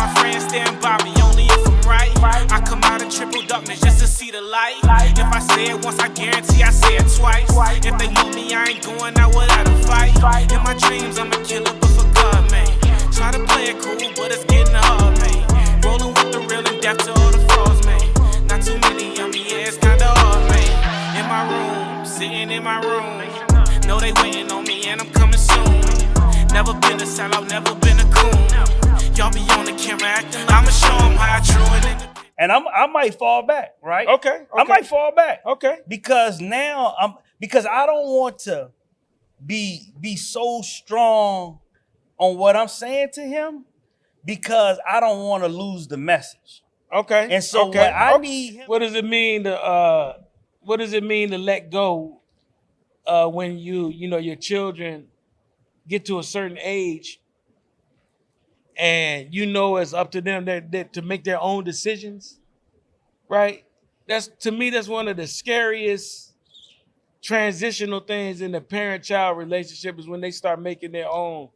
my friends stand by me only if I'm right. I come out of triple darkness just to see the light. If I say it once, I guarantee I say it twice. If they want me, I ain't going out without a fight. In my dreams, I'm a killer, but for God, man. Try to play it cool, but it's getting hard, man. Rolling with the real and death to all the frauds, man. Not too many on me, yeah, it's kinda hard, man. In my room, sitting in my room. Know they waiting on me and I'm coming soon. Never been a sellout, never been a coon. Y'all be on the camera acting, I'ma show them how true it is. And I might fall back, right? Okay. I might fall back. Okay. Because now because I don't want to be so strong on what I'm saying to him, because I don't want to lose the message. Okay. And so what I need him. What does it mean to let go when your children get to a certain age and it's up to them to make their own decisions, right? To me, that's one of the scariest transitional things in the parent-child relationship, is when they start making their own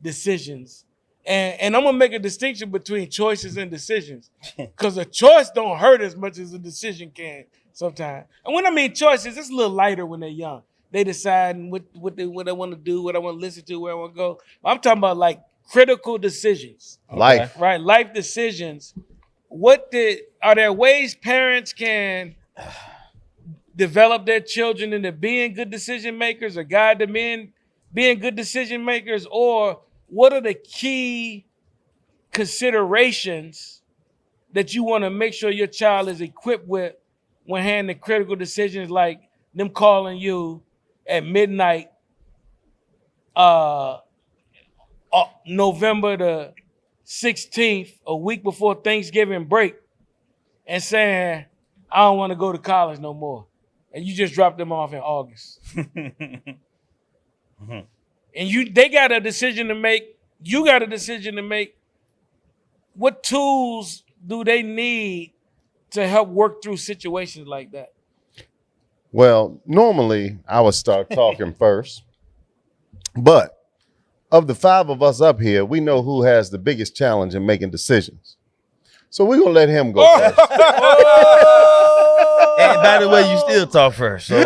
decisions. And I'm gonna make a distinction between choices and decisions, because a choice don't hurt as much as a decision can sometimes. And when I mean choices, it's a little lighter when they're young. They decide what they want to do, what I want to listen to, where I want to go. I'm talking about like critical decisions, Life. right? Life decisions. Are there ways parents can develop their children into being good decision makers, or guide them in being good decision makers? Or what are the key considerations that you want to make sure your child is equipped with when handling critical decisions, like them calling you at midnight, November the 16th, a week before Thanksgiving break, and saying, I don't want to go to college no more. And you just dropped them off in August. And they got a decision to make. You got a decision to make. What tools do they need to help work through situations like that? Well, normally I would start talking first, but of the five of us up here, we know who has the biggest challenge in making decisions. So we're gonna let him go first. And by the way, you still talk first. So,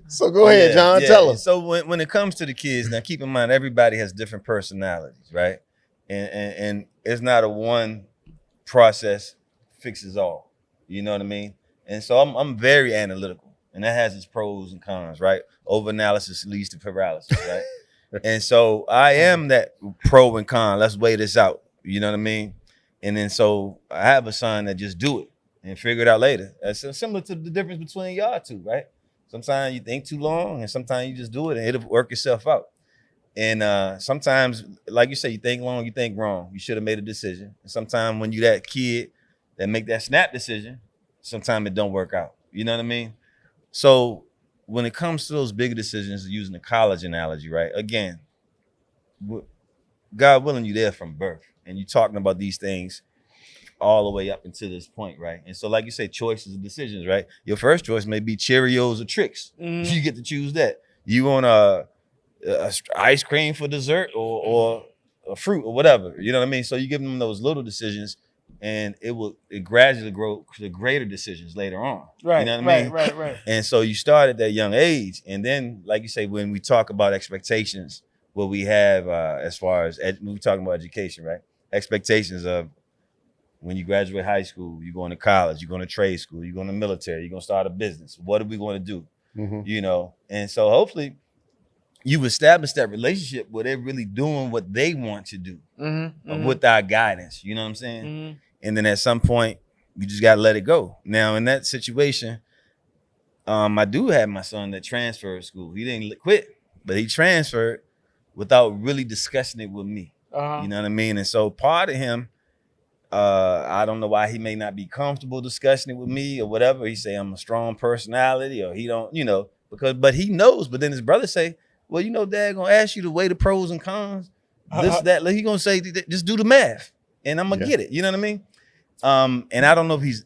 So go ahead, John, tell us. So when it comes to the kids, now keep in mind, everybody has different personalities, right? And it's not a one process fixes all. You know what I mean? And so I'm very analytical, and that has its pros and cons, right? Overanalysis leads to paralysis, right? And so I am that pro and con. Let's weigh this out. You know what I mean? And then so I have a son that just do it and figure it out later. That's similar to the difference between y'all two, right? Sometimes you think too long, and sometimes you just do it and it'll work itself out. And sometimes, like you say, you think long, you think wrong. You should have made a decision. And sometimes when you that kid that make that snap decision, sometimes it don't work out. You know what I mean? So when it comes to those bigger decisions, using the college analogy, right? Again, God willing, you there from birth, and you talking about these things all the way up until this point, right? And so, like you say, choices and decisions, right? Your first choice may be Cheerios or Trix. You get to choose that. You want a ice cream for dessert or a fruit or whatever. You know what I mean? So you give them those little decisions, and it gradually grow to greater decisions later on. Right. You know what I mean? Right. And so you start at that young age, and then, like you say, when we talk about expectations, what we have as far as when we talking about education, right? Expectations of when you graduate high school, you're going to college, you're going to trade school, you're going to military, you're going to start a business. What are we going to do? You know, and so hopefully you establish that relationship where they're really doing what they want to do with our guidance. You know what I'm saying? And then at some point, you just got to let it go. Now, in that situation, I do have my son that transferred school. He didn't quit, but he transferred without really discussing it with me. You know what I mean? And so part of him, I don't know why he may not be comfortable discussing it with me or whatever. He say I'm a strong personality, or he don't, you know, but he knows. But then his brother say, well, you know, Dad gonna ask you to weigh the pros and cons. This, that, he gonna say, just do the math, and I'm gonna get it. You know what I mean? And I don't know if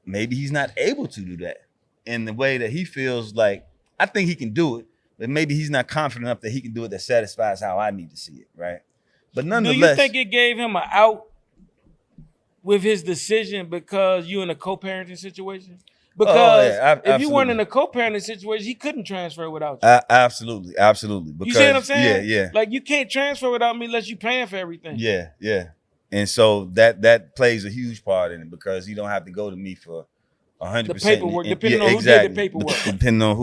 maybe he's not able to do that in the way that he feels like. I think he can do it, but maybe he's not confident enough that he can do it that satisfies how I need to see it, right? But Do nonetheless, you think it gave him an out with his decision because you in a co-parenting situation? Because if you weren't in a co-parenting situation, he couldn't transfer without you. Absolutely. Because, You see what I'm saying? Yeah. Like you can't transfer without me unless you paying for everything. Yeah. And so that plays a huge part in it because you don't have to go to me for 100%. The paperwork, depending on who did the paperwork. Depending on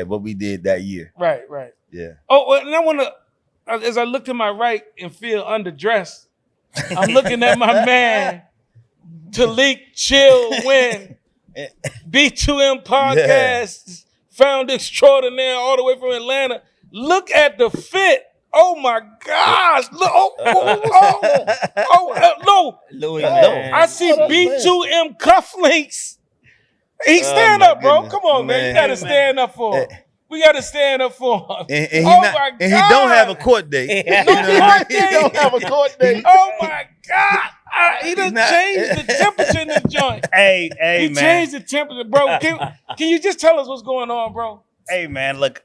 what we did that year. Right. Yeah. Oh, well, and I want to, as I look to my right and feel underdressed, I'm looking at my man, Talik Chill Win, B2M podcast, founder extraordinaire all the way from Atlanta. Look at the fit. Oh my gosh. Look, no. Louis, Oh, man. I see B2M cufflinks. He stand my up, bro. goodness. Come on, man. You got to stand up for him. We got to stand up for him. And he my God. he don't have a court date. No court He don't date. have a court date. Oh my God. He done changed the temperature in this joint. Hey, He man. changed the temperature, bro. Can you just tell us what's going on, bro? Hey, man, look.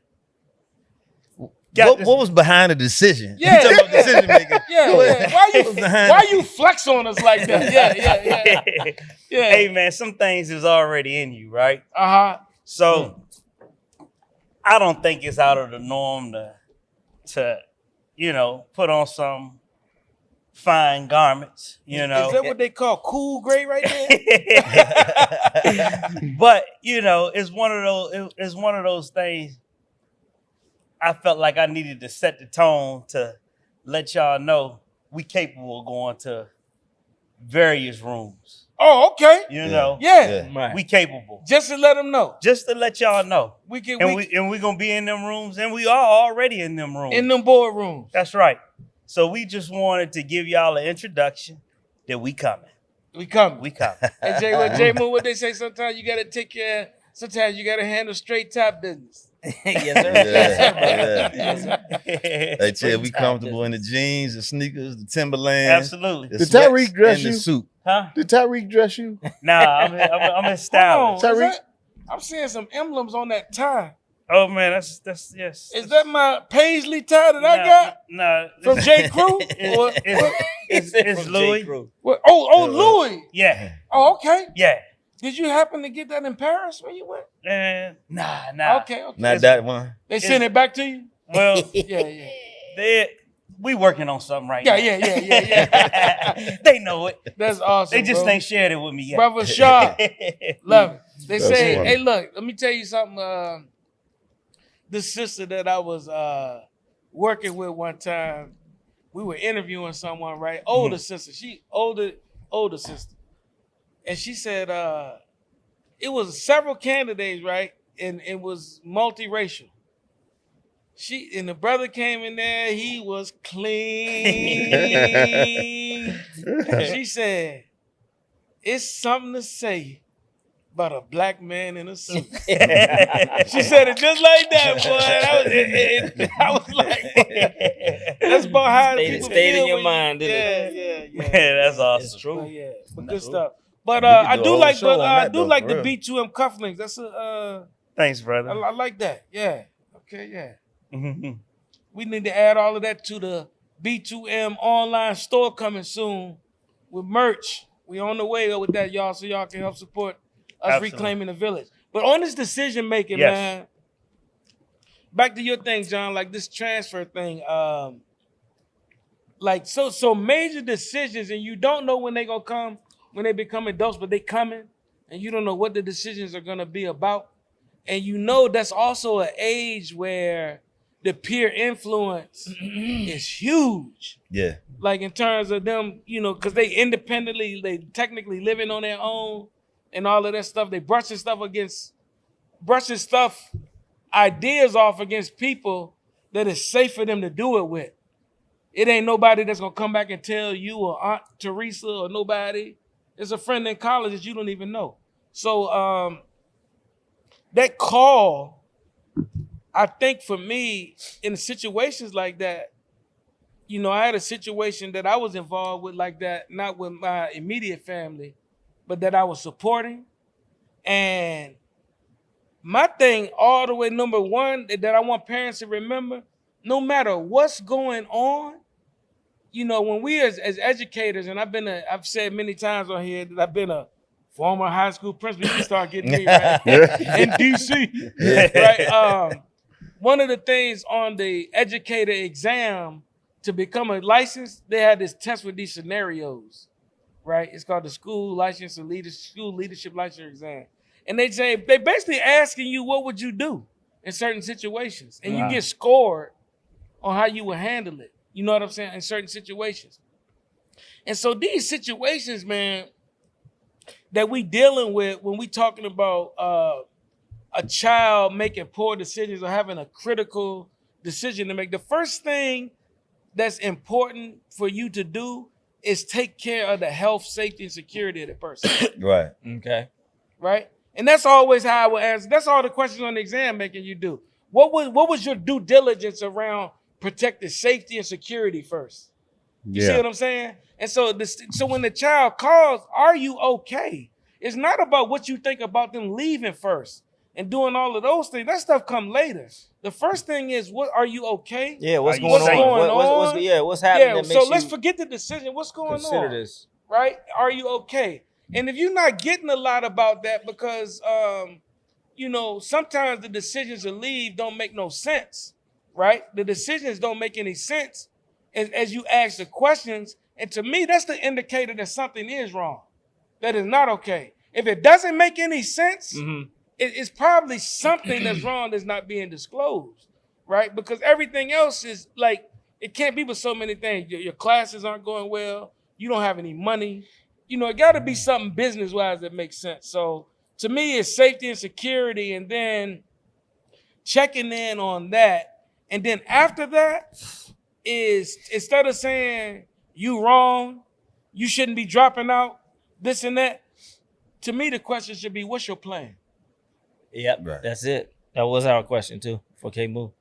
What was behind the decision? Yeah. You talking about decision making? Yeah. Why you flex on us like that? Yeah. Hey, man, some things is already in you, right? Uh-huh. So I don't think it's out of the norm to put on some fine garments, Is that what they call cool gray right there? But it's one of those things. I felt like I needed to set the tone to let y'all know we capable of going to various rooms. Oh, okay. Yeah. Right. We capable. Just to let them know. Just to let y'all know. We We're gonna be in them rooms, and we are already in them rooms. in them boardrooms. That's right. So we just wanted to give y'all an introduction that we coming. We coming. We coming. Hey, J Moon, what they say sometimes you gotta take care, sometimes you gotta handle straight top business. Yes, sir. Yeah. Hey, Chad, we comfortable in the jeans, the sneakers, the Timberland. Absolutely. the Did sweats, Tyreek dress and the you? suit. Huh? Did Tyreek dress you? Nah, I'm in style. Hold on, Tyreek? I'm seeing some emblems on that tie. Oh man, that's yes. Is that my Paisley tie that I got Nah, from J. Crew? it's Louis. Louis. Yeah, Oh, okay. yeah. Did you happen to get that in Paris when you went? Nah. Okay. Not that one. They sent it back to you? Well, Yeah. we working on something right Yeah, now. yeah. They know it. That's awesome. They just bro. ain't shared it with me yet. Brother Shaw. Love it. They That's say, funny. hey, look, let me tell you something. This sister that I was working with one time, we were interviewing someone, right? Older sister. She older sister. And she said it was several candidates, right? And it was multiracial. And the brother came in there, he was clean. She said, it's something to say about a black man in a suit. She said it just like that, boy. I was like, that's about how people Stayed feel in your when mind, you, didn't Yeah, that's awesome. It's true. But good stuff. But We could I do a do whole like, show on I that, do though, like for the real. B2M cufflinks. That's Thanks, brother. I like that. Yeah. Okay. Yeah. Mhm. We need to add all of that to the B2M online store coming soon with merch. We on the way with that, y'all, so y'all can help support us Absolutely. reclaiming the village. But on this decision making, Yes. man, back to your thing, John, like this transfer thing, like so major decisions, and you don't know when they gonna come, when they become adults, but they coming, and you don't know what the decisions are gonna be about. And you know that's also an age where the peer influence is huge. Yeah. Like in terms of them, because they technically living on their own and all of that stuff. They brushing stuff, ideas off against people that is safe for them to do it with. It ain't nobody that's gonna come back and tell you or Aunt Teresa or nobody. It's a friend in college that you don't even know. So that call, I think for me, in situations like that, I had a situation that I was involved with like that, not with my immediate family, but that I was supporting. And my thing all the way, number one, that I want parents to remember, no matter what's going on, you know, when we as educators, and I've said many times on here that I've been a former high school principal. You can start getting me right in DC, right? One of the things on the educator exam to become a license, they had this test with these scenarios, right? It's called the school leadership licensure exam, and they basically asking you what would you do in certain situations, and you get scored on how you would handle it. You know what I'm saying? In certain situations. And so these situations, man, that we dealing with when we talking about a child making poor decisions or having a critical decision to make, the first thing that's important for you to do is take care of the health, safety, and security of the person. Right. Okay. Right? And that's always how I would answer. That's all the questions on the exam making you do. What was your due diligence around protecting safety and security first? You see what I'm saying? And so when the child calls, are you okay? It's not about what you think about them leaving first and doing all of those things. That stuff come later. The first thing is, what are you okay? Yeah, what's Are you going safe? on? What's happening that makes so let's you forget the decision. What's going consider on? this? Right? Are you okay? And if you're not getting a lot about that because you know, sometimes the decisions to leave don't make no sense, right? The decisions don't make any sense as you ask the questions. And to me, that's the indicator that something is wrong, that is not okay. If it doesn't make any sense, it's probably something that's wrong that's not being disclosed, right? Because everything else is like, it can't be with so many things. Your classes aren't going well. You don't have any money. You know, it got to be something business-wise that makes sense. So to me, it's safety and security, and then checking in on that. And then after that is, instead of saying you wrong, you shouldn't be dropping out, this and that, to me, the question should be, what's your plan? Yep, Right. that's it. That was our question too for K Move.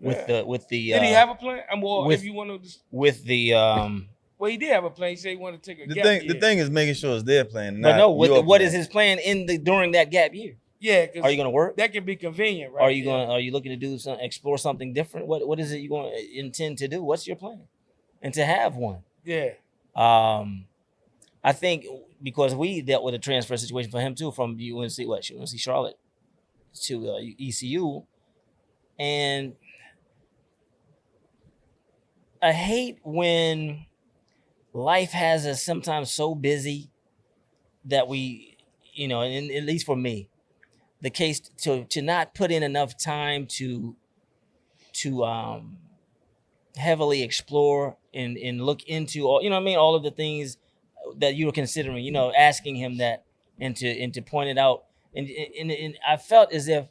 With the Did he have a plan? Well, with- if you want to, with the well, he did have a plan. He said he wanted to take a The gap thing, year. the thing is making sure it's their plan. but Not no, with your the, what plan. is his plan during that gap year? Yeah, because Are you gonna work? that can be convenient, right? Are you looking to do explore something different? What is it you going to intend to do? What's your plan? And to have one. Yeah. I think because we dealt with a transfer situation for him too from UNC Charlotte to ECU, and I hate when life has us sometimes so busy that we, you know, and at least for me, the case to not put in enough time to heavily explore and look into all, you know what I mean, all of the things that you were considering, you know, asking him that and to point it out. And I felt as if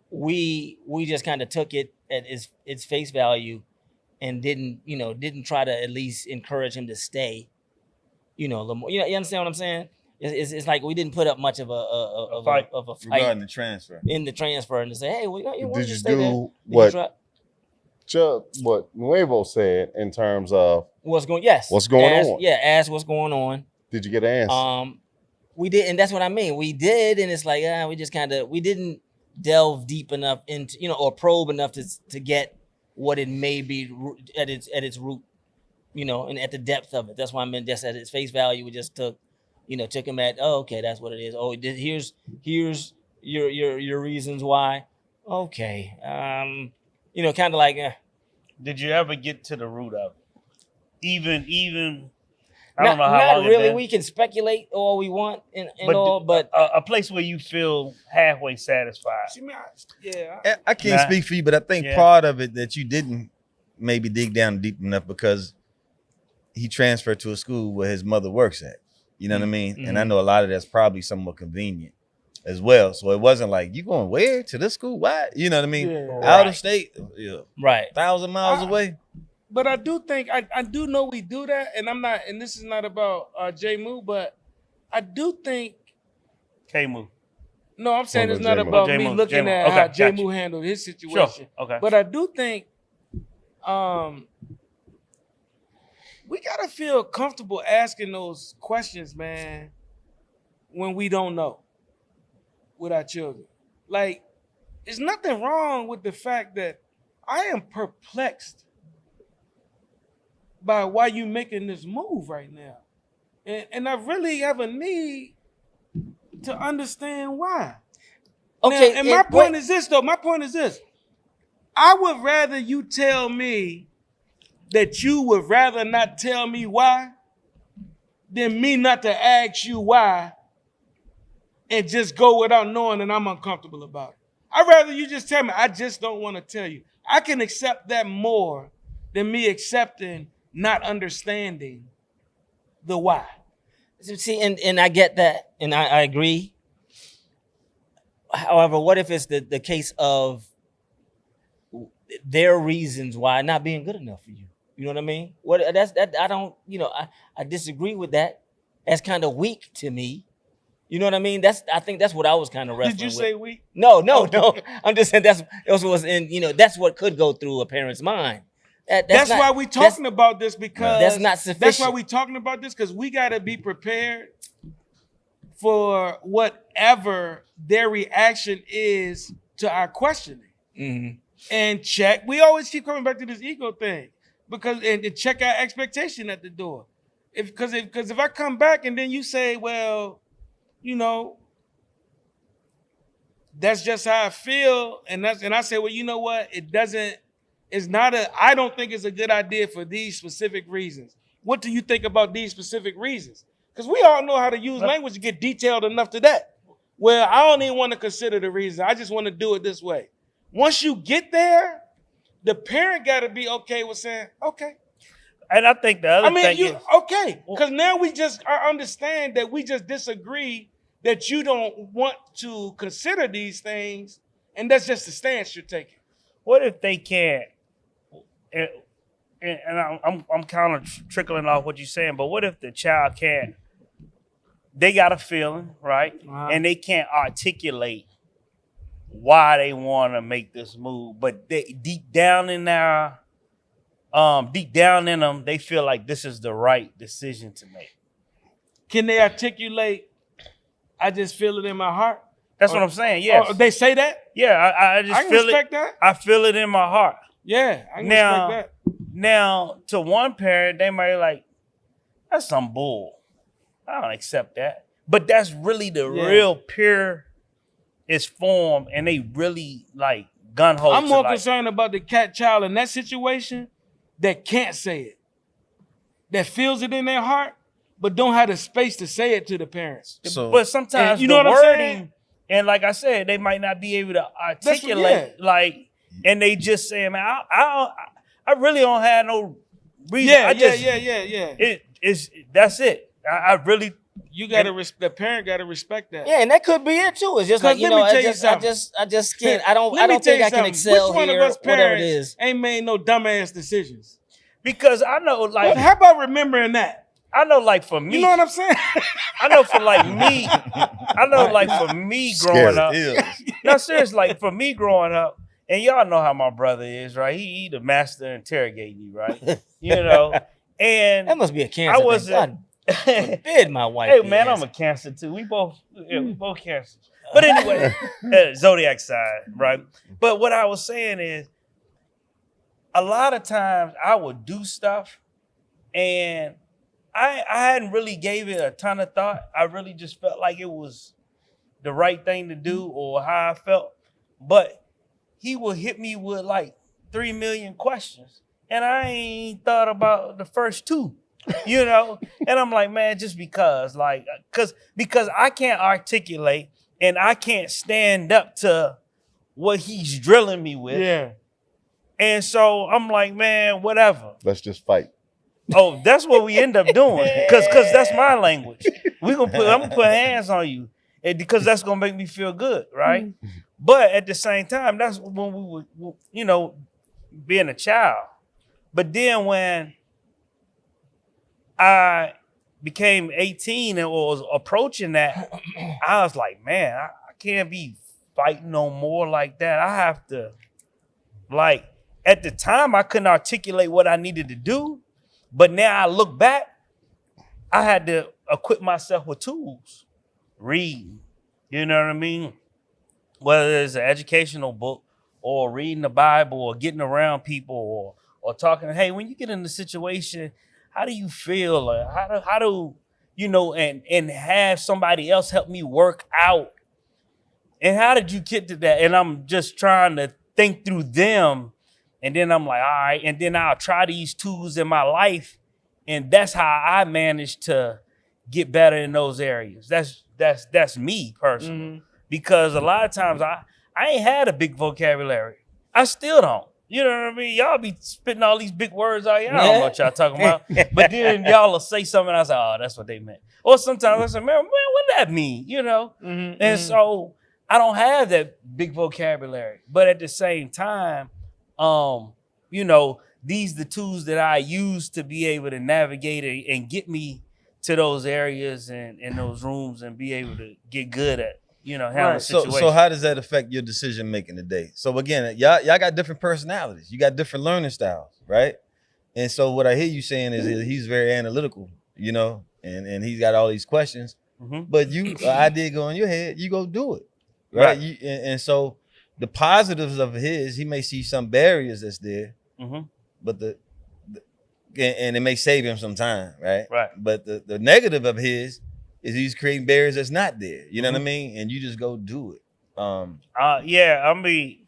we just kind of took it at its face value and didn't try to at least encourage him to stay, you know, a little more. You understand what I'm saying? It's like we didn't put up much of a fight regarding the transfer. in the transfer and to say, hey, why Did don't you stay there? do Did you try- what Nuevo said in terms of what's going on? Yeah, ask what's going on. did you get an answer? We did, and that's what I mean. We did, and it's like we just we didn't delve deep enough into, you know, or probe enough to get what it may be at its root, you know, and at the depth of it. That's why I meant just at its face value. We just took him at, oh, okay, that's what it is. Oh, here's your reasons why. Okay, you know, kind of like. Did you ever get to the root of it? Even I don't know how not long it really. been. We can speculate all we want and But all, but a place where you feel halfway satisfied. See, man, yeah. I can't speak for you, but I think part of it that you didn't maybe dig down deep enough because he transferred to a school where his mother works at. You know what I mean? And I know a lot of that's probably somewhat convenient as well. So it wasn't like, you going where? To this school? Why? You know what I mean? Yeah. Out of state, right. 1,000 miles away. But I do think I do know we do that, and I'm not. And this is not about J Moo, but I do think. K-Move. No, I'm saying it's J-Moo. not about J-Moo, me looking J-Moo. at Okay, how J gotcha. Moo handled his situation. Sure. Okay. But I do think we gotta feel comfortable asking those questions, man, when we don't know with our children. Like, there's nothing wrong with the fact that I am perplexed by why you making this move right now. And I really have a need to understand why. Okay, Now, and my point is this, though. My point is this. I would rather you tell me that you would rather not tell me why than me not to ask you why and just go without knowing that I'm uncomfortable about it. I'd rather you just tell me, I just don't want to tell you. I can accept that more than me accepting not understanding the why. See, and I get that, and I agree. However, what if it's the case of their reasons why not being good enough for you? You know what I mean? I don't, I disagree with that. That's kind of weak to me. You know what I mean? I think that's what I was kind of wrestling with. Did you say weak? No. I'm just saying that's what's in, that's what could go through a parent's mind. That's why we're talking about this, because that's not sufficient. That's why we're talking about this, because we got to be prepared for whatever their reaction is to our questioning. Mm-hmm. And check. We always keep coming back to this ego thing, because and check our expectation at the door. Because if I come back and then you say, well, that's just how I feel, and I say, well, you know what? I don't think it's a good idea for these specific reasons. What do you think about these specific reasons? Because we all know how to use language to get detailed enough to that. Well, I don't even want to consider the reason. I just want to do it this way. Once you get there, the parent got to be okay with saying, okay. And I think the other thing is, okay, because now we just understand that we just disagree, that you don't want to consider these things, and that's just the stance you're taking. what if they can't? And I'm kind of trickling off what you're saying, but what if the child can't? They got a feeling, right? Uh-huh. And they can't articulate why they want to make this move, but they deep down in them, they feel like this is the right decision to make. Can they articulate, I just feel it in my heart? That's what I'm saying. Yes. They say that? Yeah, I just I can feel respect it. that. I feel it in my heart. Yeah, I can Now- respect that. Now, to one parent, they might be like, that's some bull. I don't accept that. But that's really the real pure is form, and they really like gun ho. I'm more concerned about the cat child in that situation that can't say it, that feels it in their heart, but don't have the space to say it to the parents. So But sometimes And you the know what I'm wording, saying? and like I said, they might not be able to articulate, and they just say, man, I really don't have no reason. That's it. I really. You gotta the parent gotta respect that. Yeah, and that could be it too. It's just like, Let me tell you I something. just can't. I don't Let me think tell you I can something. excel Which one here. of us Whatever it parents is. ain't made no dumbass decisions? Because I know, like, How about remembering that? I know, like, for me, You know what I'm saying? I know for like me, for me growing up. No, seriously, like for me growing up, and y'all know how my brother is, right? He the master interrogating you, right? And That must be a cancer. I wasn't. Forbid my wife. Hey be man, I'm asking. a Cancer too. We both Cancer. But anyway, zodiac sign, right? But what I was saying is, a lot of times I would do stuff, and I hadn't really gave it a ton of thought. I really just felt like it was the right thing to do or how I felt. But he would hit me with like 3 million questions, and I ain't thought about the first two. And I'm like, man, just because I can't articulate and I can't stand up to what he's drilling me with. Yeah. And so I'm like, man, whatever. Let's just fight. Oh, that's what we end up doing. Cause that's my language. I'm gonna put hands on you. And because that's gonna make me feel good, right? But at the same time, that's when we were, being a child. But then when I became 18 and was approaching that, I was like, man, I can't be fighting no more like that. I have to, at the time, I couldn't articulate what I needed to do. But now I look back, I had to equip myself with tools. Reading, you know what I mean? Whether it's an educational book or reading the Bible or getting around people or talking, hey, when you get in the situation, how do you feel? Or how do you know, and have somebody else help me work out. And how did you get to that? And I'm just trying to think through them. And then I'm like, all right. And then I'll try these tools in my life. And that's how I managed to get better in those areas. That's me personally. Mm-hmm. Because a lot of times I ain't had a big vocabulary. I still don't. You know what I mean? Y'all be spitting all these big words out here. I don't know what y'all talking about. But then y'all will say something and I say, oh, that's what they meant. Or sometimes I say, man, what that mean? You know? Mm-hmm. And so I don't have that big vocabulary. But at the same time, you know, these the tools that I use to be able to navigate and get me to those areas and in those rooms and be able to get good at, you know, handling situations. So how does that affect your decision making today? So again, y'all got different personalities. You got different learning styles, right? And so what I hear you saying is he's very analytical, you know, and he's got all these questions. Mm-hmm. But you, an idea go in your head, you go do it, right? And so the positives of his, he may see some barriers that's there, Mm-hmm. but and it may save him some time, right? Right. But the negative of his is he's creating barriers that's not there. You know what I mean? And you just go do it. Yeah, I mean,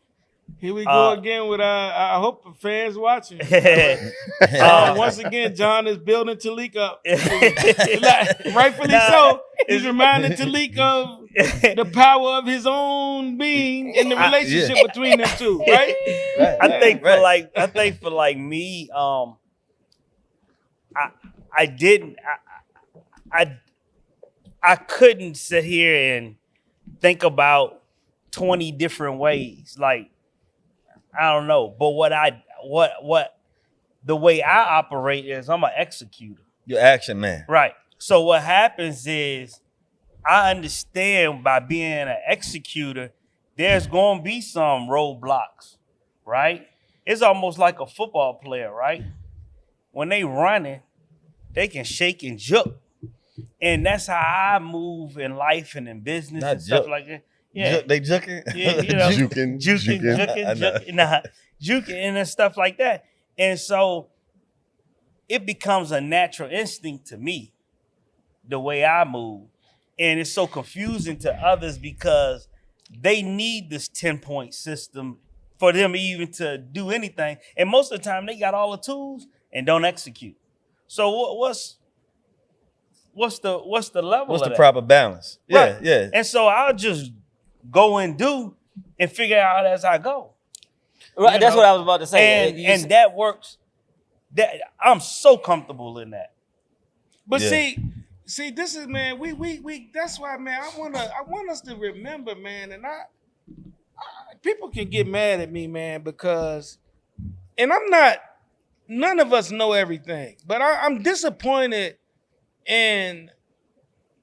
Here we go again with I hope the fans watching. Once again, John is building Talik up. Rightfully so. He's reminding Talik of the power of his own being in the relationship between them two, right? I think for like me, I couldn't sit here and think about 20 different ways. Like, I don't know. But what the way I operate is I'm an executor. You're action man. Right. So what happens is I understand by being an executor, there's going to be some roadblocks, right? It's almost like a football player, right? When they running, they can shake and juke. And that's how I move in life and in business Not and stuff juke. like that. Yeah. They juking? Yeah, you know, Juking. juking and stuff like that. And so it becomes a natural instinct to me, the way I move. And it's so confusing to others because they need this 10-point system for them even to do anything. And most of the time they got all the tools and don't execute. So what's the level What's of the that? proper balance? Yeah, Right. yeah. And so I'll just go and do and figure out as I go. Right, You that's know? what I was about to say. And that works. That I'm so comfortable in that. But Yeah. see, this is, man, we that's why, man, I want us to remember, man, and I people can get mad at me, man, because, and none of us know everything, but I'm disappointed in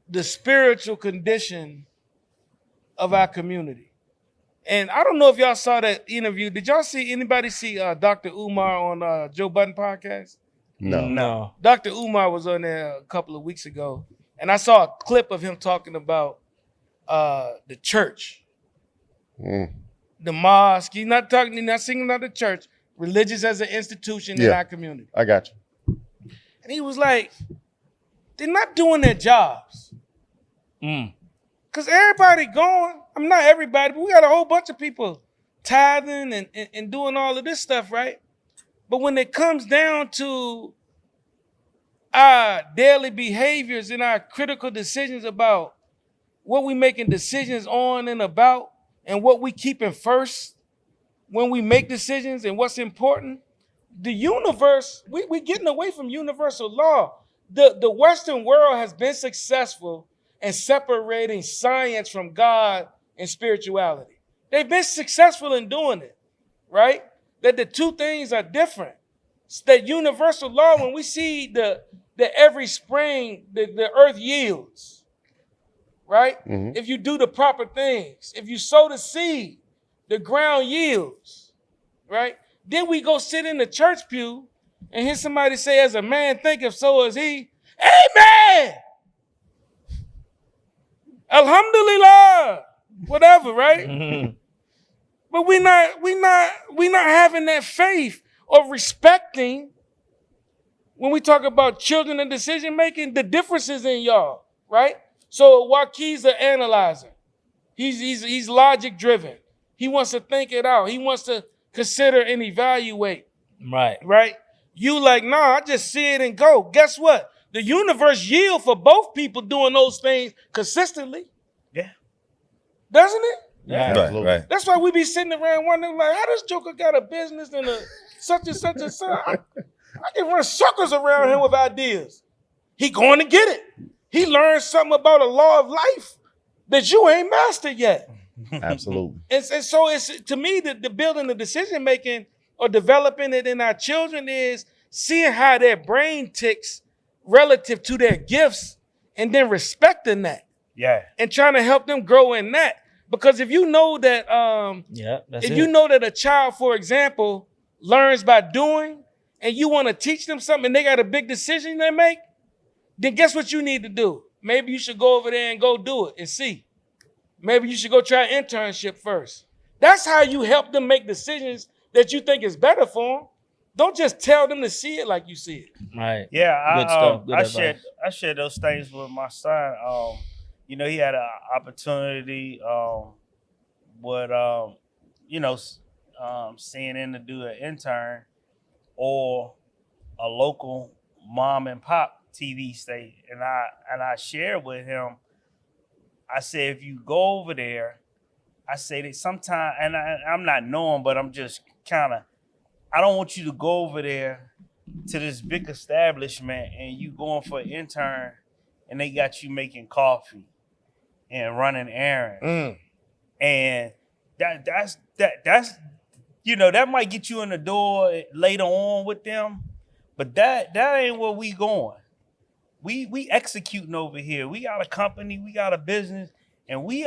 the spiritual condition of our community. And I don't know if y'all saw that interview. Did y'all anybody see Dr. Umar on Joe Budden podcast? No. Dr. Umar was on there a couple of weeks ago, and I saw a clip of him talking about the church, the mosque. He's not singing about the church, religious as an institution in Yeah. our community. I got you. And he was like, they're not doing their jobs. Because everybody going, I'm not everybody, but we got a whole bunch of people tithing and doing all of this stuff, right? But when it comes down to our daily behaviors and our critical decisions about what we making decisions on and about and what we keeping first when we make decisions and what's important, the universe, we getting away from universal law. The Western world has been successful in separating science from God and spirituality. They've been successful in doing it, right? That the two things are different. It's that universal law, when we see the every spring the earth yields, right? Mhm. If you do the proper things, if you sow the seed, the ground yields, right? Then we go sit in the church pew and hear somebody say, as a man thinketh, so is he. Amen. Alhamdulillah. Whatever, right? But we not having that faith. or respecting, when we talk about children and decision making, the differences in y'all, right? So Waukie's an analyzer. He's logic driven. He wants to think it out. He wants to consider and evaluate, Right. right? You like, nah, I just see it and go. Guess what? The universe yield for both people doing those things consistently. Yeah. Doesn't it? Yeah, Right, absolutely. right. That's why we be sitting around wondering, like, how this Joker got a business and a such and such and such. I can run circles around him with ideas. He going to get it. He learned something about a law of life that you ain't mastered yet. Absolutely. And so it's, to me, the building the decision making or developing it in our children is seeing how their brain ticks relative to their gifts and then respecting that Yeah. and trying to help them grow in that. Because if you know that Yeah, that's if it. you know that a child, for example, learns by doing, and you want to teach them something and they got a big decision they make, then guess what you need to do? Maybe you should go over there and go do it and see. Maybe you should go try an internship first. That's how you help them make decisions that you think is better for them. Don't just tell them to see it like you see it. Right. Yeah, Good stuff. Good I advice. shared those things with my son. You know, he had an opportunity with CNN to do an intern or a local mom and pop TV station, and I shared with him. I said, if you go over there, I say that sometime, and I'm not knowing, but I'm just kind of. I don't want you to go over there to this big establishment and you going for an intern and they got you making coffee and running errands. And that's that might get you in the door later on with them, but that ain't where we going. We executing over here. We got a company, we got a business, and we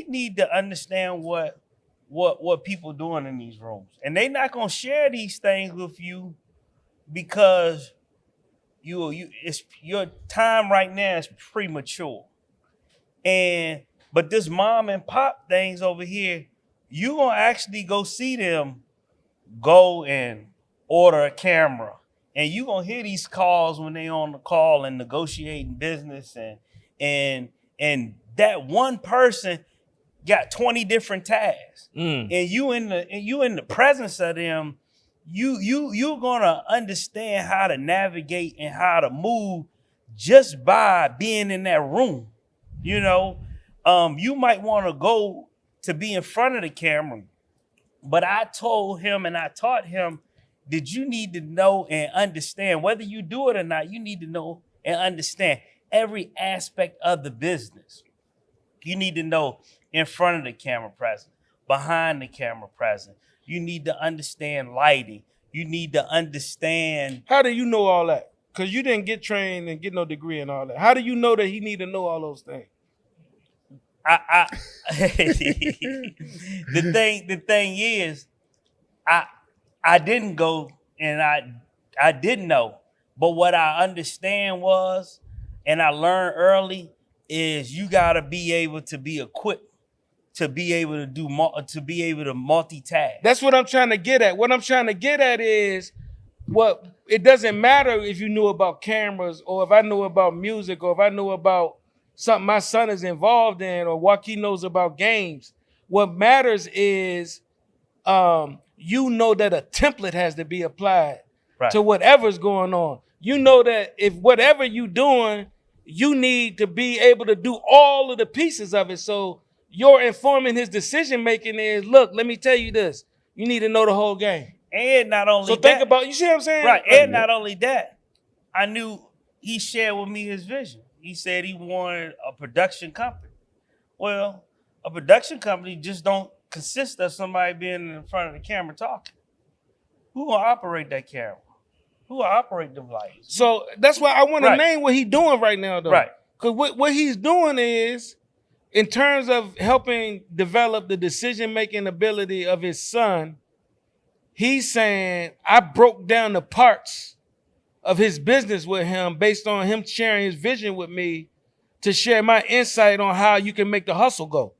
need to understand what people doing in these rooms. And they not gonna share these things with you because it's your time right now is premature. But this mom and pop things over here, you gonna actually go see them go and order a camera. And you gonna hear these calls when they on the call and negotiating business and that one person got 20 different tasks. And you in the presence of them, you're gonna understand how to navigate and how to move just by being in that room. You know, you might want to go to be in front of the camera, but I told him and I taught him that you need to know and understand, whether you do it or not, you need to know and understand every aspect of the business. You need to know in front of the camera present, behind the camera present. You need to understand lighting. You need to understand. How do you know all that? Because you didn't get trained and get no degree and all that. How do you know that he need to know all those things? The thing is, I didn't go and I didn't know. But what I understand was, and I learned early, is you gotta be able to be equipped to be able to multitask. That's what I'm trying to get at. What I'm trying to get at is it doesn't matter if you knew about cameras or if I knew about music or if I knew about something my son is involved in or what he knows about games. What matters is you know that a template has to be applied to whatever's going on. You know that if whatever you doing, you need to be able to do all of the pieces of it. So you're informing his decision making is, look, let me tell you this. You need to know the whole game. And not only So think about, you see what I'm saying? Right. And not only that, I knew he shared with me his vision. He said he wanted a production company. Well, a production company just don't consist of somebody being in front of the camera talking. Who gonna operate that camera? Who will operate them lights? So that's why I want to name what he's doing right now, though. Right. Because what he's doing is, in terms of helping develop the decision-making ability of his son, he's saying, I broke down the parts of his business with him based on him sharing his vision with me to share my insight on how you can make the hustle go.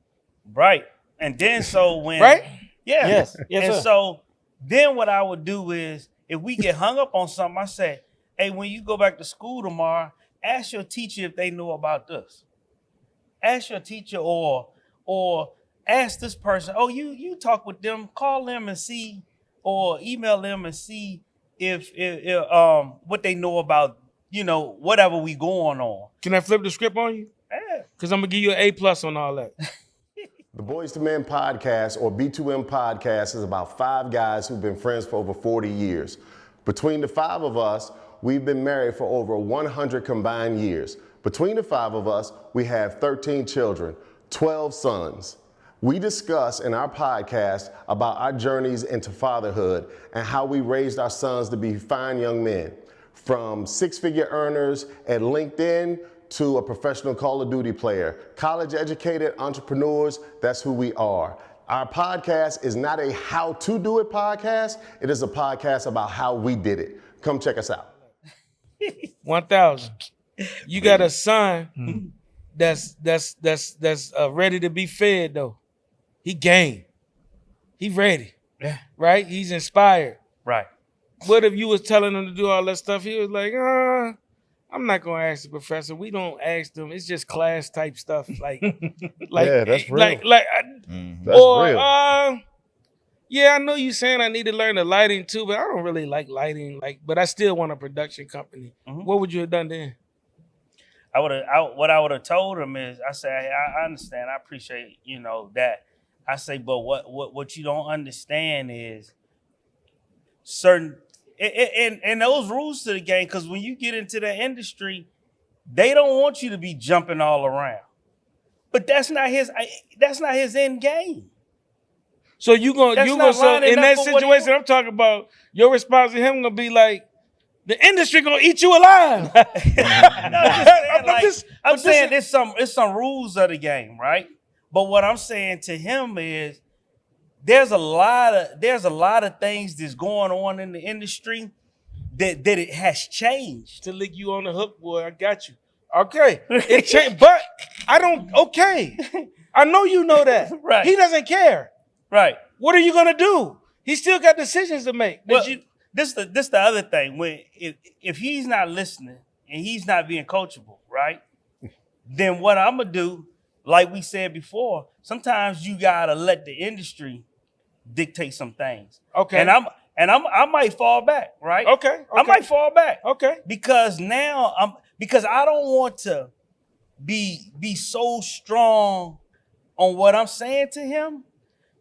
Right. And then so when Right? Yeah. Yes. And sir. so then what I would do is, if we get hung up on something, I say, hey, when you go back to school tomorrow, ask your teacher if they know about this. Ask your teacher or ask this person, oh, you talk with them, call them and see, or email them and see if what they know about, whatever we going on. Can I flip the script on you? Yeah. Because I'm gonna give you an A+ on all that. The Boys to Men podcast, or B2M podcast, is about 5 guys who've been friends for over 40 years. Between the 5 of us, we've been married for over 100 combined years. Between the 5 of us, we have 13 children, 12 sons. We discuss in our podcast about our journeys into fatherhood and how we raised our sons to be fine young men. From 6-figure earners at LinkedIn to a professional Call of Duty player, college educated entrepreneurs, that's who we are. Our podcast is not a how to do it podcast. It is a podcast about how we did it. Come check us out. 1,000. You got a son that's ready to be fed though. He game. He ready. Yeah. Right? He's inspired. Right. What if you was telling him to do all that stuff? He was like, I'm not gonna ask the professor. We don't ask them. It's just class type stuff. Like, Yeah, that's real. That's or real. yeah, I know you saying I need to learn the lighting too, but I don't really like lighting. But I still want a production company. Mhm. What would you have done then? What I would have told him is, I say, hey, I understand, I appreciate, that. I say, but what you don't understand is certain and those rules to the game, because when you get into the industry, they don't want you to be jumping all around. But that's not his end game. So you gonna so lining in up that for what he situation I'm talking about, your response to him gonna be like, the industry gonna eat you alive. I'm saying it's some rules of the game, right? But what I'm saying to him is there's a lot of things that's going on in the industry that it has changed. To lick you on the hook, boy, I got you. Okay, it changed, but I don't. Okay, I know you know that. Right. He doesn't care. Right. What are you gonna do? He still got decisions to make. Well, this the other thing. When if he's not listening and he's not being coachable, right? Then what I'm gonna do, like we said before, sometimes you gotta let the industry dictate some things. Okay. And I might fall back, right? Okay. I might fall back. Okay. Because now because I don't want to be so strong on what I'm saying to him,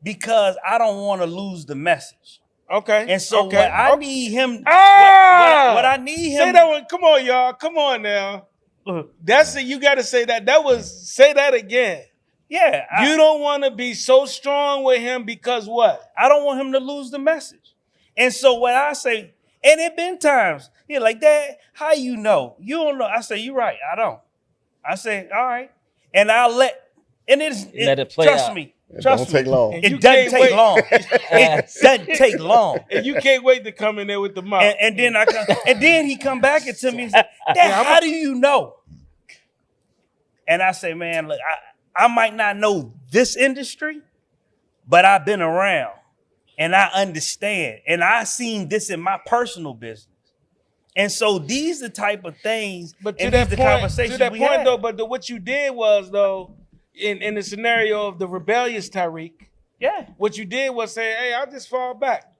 because I don't want to lose the message. Okay. And so okay. what I need him, what I need him. Say that one. Come on, y'all. Come on now. That's it. You got to say that. Say that again. Yeah. You don't want to be so strong with him because what? I don't want him to lose the message. And so what I say, and it been times, you're like, Dad, how you know? You don't know. I say, you're right. I don't. I say, all right. And I'll let it play trust out. me. Don't take long. It doesn't take long. It doesn't take long. And you can't wait to come in there with the mouth. And then he come back to me and say, Dad, how do you know? And I say, man, look, I might not know this industry, but I've been around and I understand. And I've seen this in my personal business. And so these are the type of things, but and these the conversations we had. though, what you did was, though, in the scenario of the rebellious Tariq, yeah, what you did was say, hey, I'll just fall back.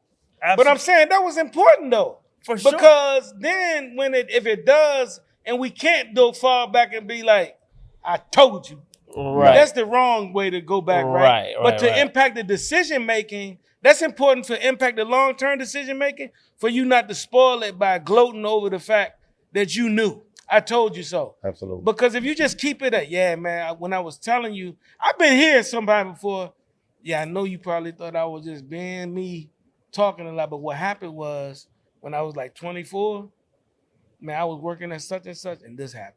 Absolutely. But I'm saying that was important, though. For sure. Because then if it does, and we can't fall back and be like, I told you. Right. That's the wrong way to go back, right? But to impact the decision making, that's important to impact the long-term decision making, for you not to spoil it by gloating over the fact that you knew. I told you so. Absolutely. Because if you just keep it at, yeah, man, when I was telling you, I've been hearing somebody before, yeah, I know you probably thought I was just being me, talking a lot, but what happened was when I was like 24, man, I was working at such and such, and this happened.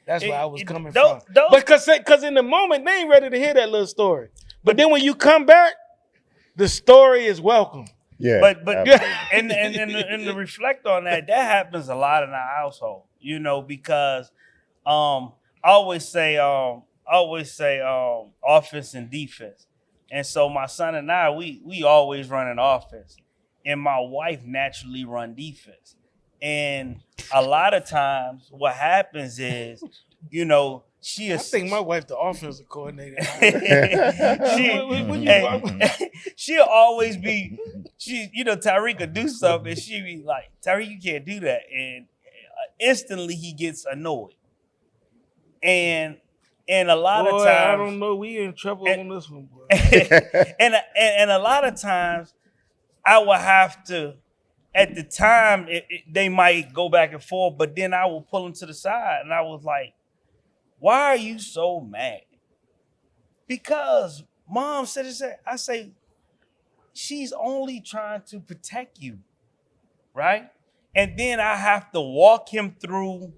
That's where I was coming from. Because in the moment, they ain't ready to hear that little story. But then when you come back, the story is welcome. Yeah. But and to reflect on that happens a lot in our household, because I always say offense and defense. And so my son and I, we always run an offense. and my wife naturally run defense. And a lot of times what happens is, you know, she I is think my wife, the offensive coordinator. she'll always be, you know, Tyreek could do something and she be like, Tyreek, you can't do that. And instantly he gets annoyed. And a lot of times, I don't know. We in trouble on this one, boy. and a lot of times I will have to, at the time, they might go back and forth, but then I will pull them to the side and I was like, why are you so mad? Because mom said it. I say, she's only trying to protect you, right? And then I have to walk him through.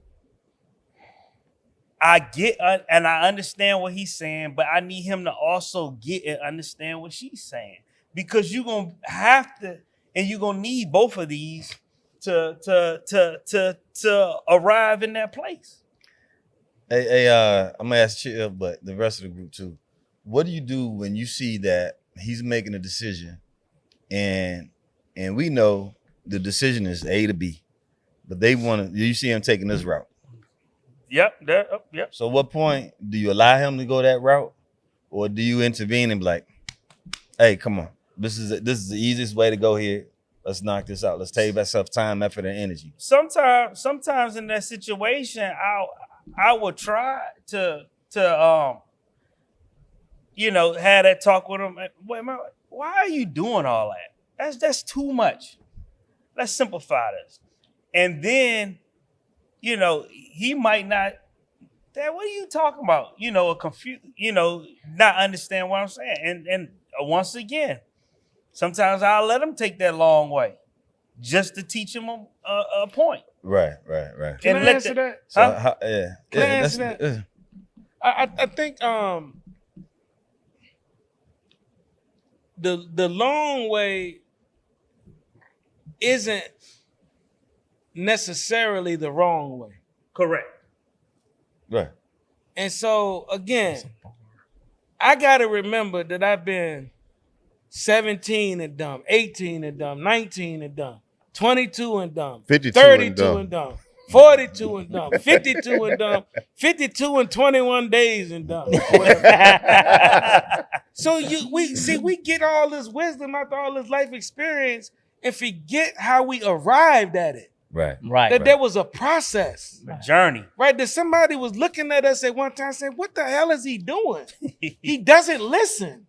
I get and I understand what he's saying, but I need him to also get and understand what she's saying, because you're gonna have to, and you're gonna need both of these to arrive in that place. Hey, I'm gonna ask Chill, but the rest of the group too. What do you do when you see that he's making a decision, and we know the decision is A to B, but you see him taking this route? Yep. So, what point do you allow him to go that route, or do you intervene and be like, "Hey, come on, this is the easiest way to go here. Let's knock this out. Let's save ourselves time, effort, and energy." Sometimes in that situation, I would try to you know, have that talk with him. Wait, man, why are you doing all that? That's too much. Let's simplify this. And then, you know, he might not, Dad, what are you talking about? You know, not understand what I'm saying. And once again, sometimes I'll let him take that long way just to teach him a point. Right. Can I answer that? So, Huh? Can I answer that? I think the long way isn't necessarily the wrong way. Correct. Right. And so again, I gotta remember that I've been 17 and dumb, 18 and dumb, 19 and dumb, 22 and dumb, 52 32 and dumb, 42 and dumb, 52 and dumb, 52 and 21 days and dumb. So we get all this wisdom after all this life experience and forget how we arrived at it. Right. That there was a process. A journey. Right? That somebody was looking at us at one time saying, what the hell is he doing? He doesn't listen.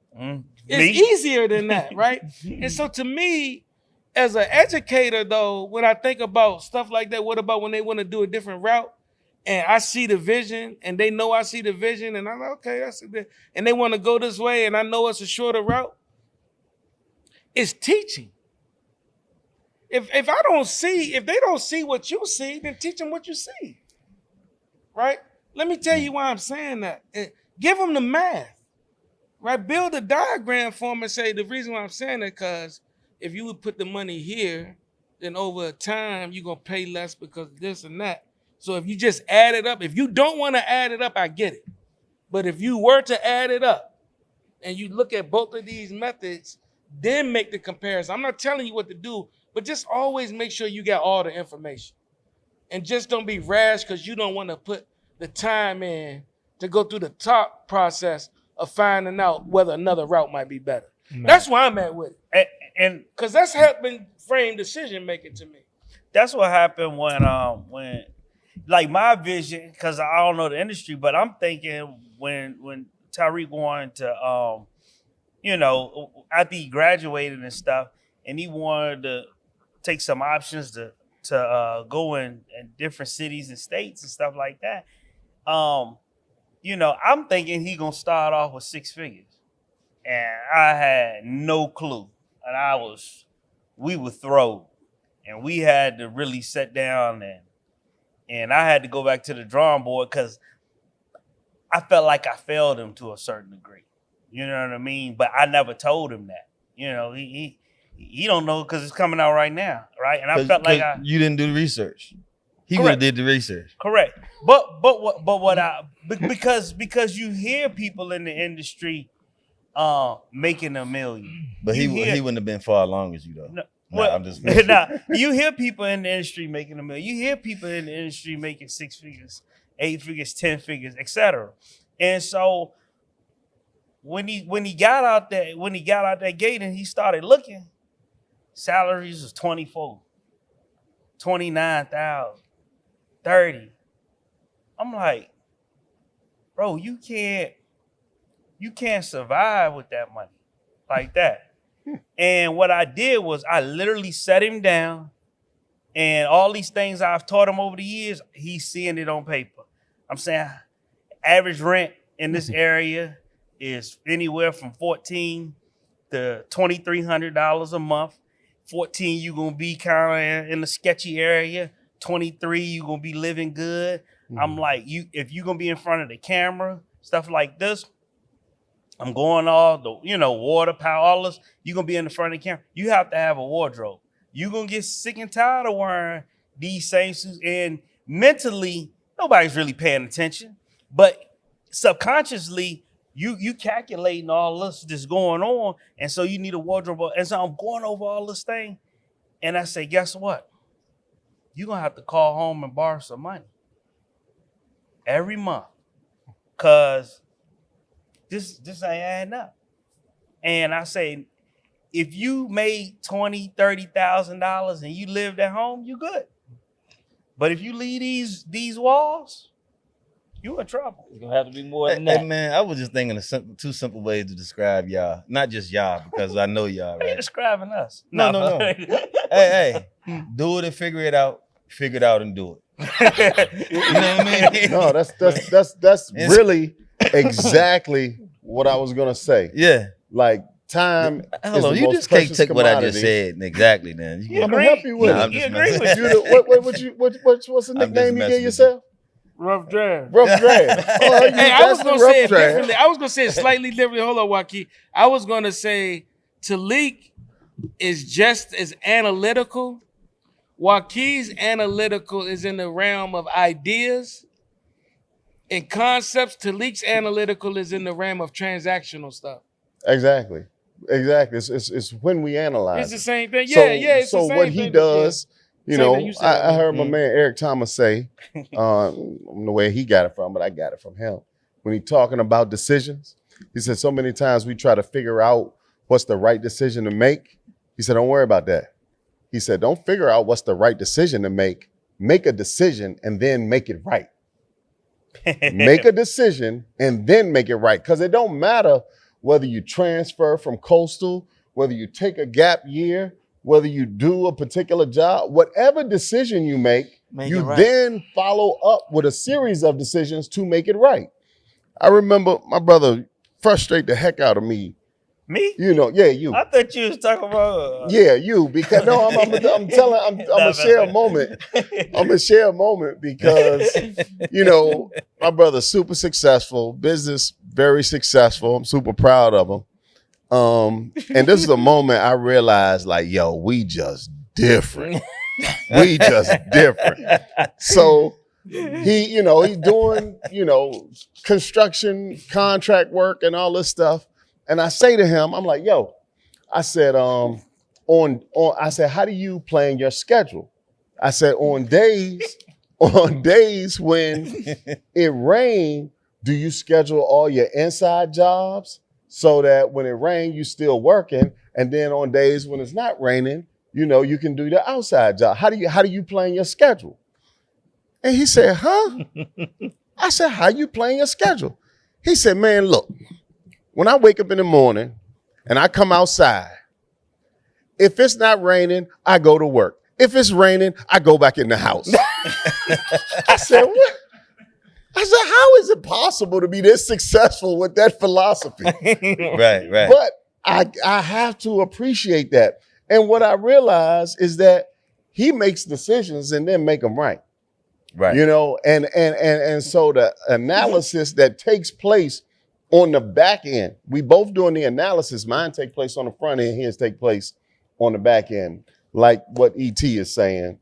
It's easier than that, right? And so to me, as an educator, though, when I think about stuff like that, what about when they want to do a different route and I see the vision and they know I see the vision and I'm like, okay, that's it. And they want to go this way and I know it's a shorter route. It's teaching. If they don't see what you see, then teach them what you see, right? Let me tell you why I'm saying that. Give them the math, right? Build a diagram for them and say the reason why I'm saying that because if you would put the money here, then over time you're gonna pay less because of this and that. So if you just add it up, if you don't want to add it up, I get it. But if you were to add it up and you look at both of these methods, then make the comparison. I'm not telling you what to do. But just always make sure you got all the information. And just don't be rash because you don't want to put the time in to go through the top process of finding out whether another route might be better. Man. That's why I'm at with it. And because that's helping frame decision making to me. That's what happened when like my vision, because I don't know the industry, but I'm thinking when Tyreek wanted to you know, after he graduated and stuff, and he wanted to take some options to go in different cities and states and stuff like that. You know, I'm thinking he gonna start off with 6 figures. And I had no clue. And we were thrown. And we had to really sit down and I had to go back to the drawing board because I felt like I failed him to a certain degree. You know what I mean? But I never told him that. You know, he don't know because it's coming out right now, right? And I felt like you didn't do the research. He would have did the research. Correct. Because you hear people in the industry making $1 million. But he wouldn't have been far along as you though. Nah, I'm just nah, you hear people in the industry making $1 million. You hear people in the industry making 6 figures, 8 figures, 10 figures, etc. And so when he got out that gate and he started looking, salaries was 24, 29,000, 30. I'm like, bro, you can't survive with that money like that. And what I did was I literally set him down, and all these things I've taught him over the years, he's seeing it on paper. I'm saying average rent in this area is anywhere from $1,400 to $2,300 a month. 14, you're gonna be kind of in the sketchy area. 23, you're gonna be living good. I'm like, if you're gonna be in front of the camera, stuff like this, I'm going all the, water, power, all this, you're gonna be in the front of the camera. You have to have a wardrobe. You're gonna get sick and tired of wearing these same suits. And mentally, nobody's really paying attention. But subconsciously, you calculating all this that's going on. And so you need a wardrobe. And so I'm going over all this thing. And I say, guess what? You're gonna have to call home and borrow some money every month. Cause this ain't adding up. And I say, if you made $20,000, $30,000 and you lived at home, you good. But if you leave these walls, you in trouble. It's gonna have to be more than Hey, that. man, I was just thinking of two simple ways to describe y'all. Not just y'all, because I know y'all, They right? describing us. No. Hey, do it and figure it out. Figure it out and do it. You know what I mean? No, that's really exactly what I was gonna say. Yeah. Like time. Hold is on, the you most just can't precious take what I just commodity. said and exactly, then. You I'm agree? gonna help you with Nah, it. I'm You just agree messing. with What's the I'm just nickname you messing gave with yourself? Rough draft. Rough draft. Oh, you Hey, I was that's gonna the rough say it draft. differently. I was gonna say it slightly differently. Hold on, Joaquin. I was gonna say Talik is just as analytical. Joaquin's analytical is in the realm of ideas and concepts. Talik's analytical is in the realm of transactional stuff. Exactly. It's when we analyze. It's the it. same thing. So, Yeah, it's the so same what he thing. does, Same thing you said, I heard my man. man Eric Thomas say, I don't know where he got it from, but I got it from him. When he talking about decisions, he said so many times we try to figure out what's the right decision to make. He said, don't worry about that. He said, don't figure out what's the right decision to make. Make a decision and then make it right. Make a decision and then make it right. Because it don't matter whether you transfer from Coastal, whether you take a gap year, whether you do a particular job, whatever decision you make Make you it right. then follow up with a series of decisions to make it right. I remember my brother frustrate the heck out of me. Me? Yeah, you. I thought you was talking about. Yeah, you. Because no, I'm gonna share a moment. I'm gonna share a moment because my brother's super successful, business very successful. I'm super proud of him. And this is a moment I realized, like, yo, we just different. We just different. So he's doing, construction, contract work and all this stuff. And I say to him, I'm like, yo, I said, I said, how do you plan your schedule? I said, on days when it rains, do you schedule all your inside jobs so that when it rains, you still working? And then on days when it's not raining, you can do the outside job. How do you plan your schedule? And he said, huh? I said, how you plan your schedule? He said, man, look, when I wake up in the morning and I come outside, if it's not raining, I go to work. If it's raining, I go back in the house. I said, what? I said, how is it possible to be this successful with that philosophy? Right. But I have to appreciate that. And what I realize is that he makes decisions and then make them right. Right. And so the analysis that takes place on the back end, we both doing the analysis. Mine take place on the front end, his take place on the back end. Like what ET is saying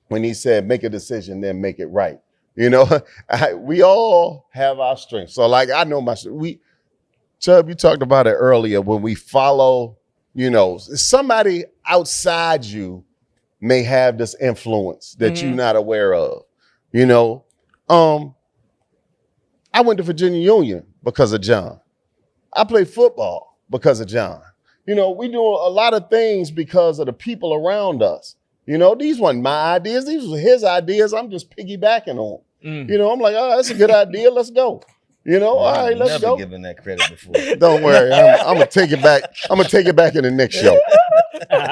when he said, make a decision, then make it right. We all have our strengths. So like, I know Chubb, you talked about it earlier when we follow You know, somebody outside you may have this influence that you're not aware of. You know, I went to Virginia Union because of John. I played football because of John. You know, we do a lot of things because of the people around us. You know, these weren't my ideas. These were his ideas. I'm just piggybacking on. You know, I'm like, oh, that's a good idea. Let's go. You know, all right, let's Never go. given that credit before. Don't worry, I'm gonna take it back. I'm gonna take it back in the next show.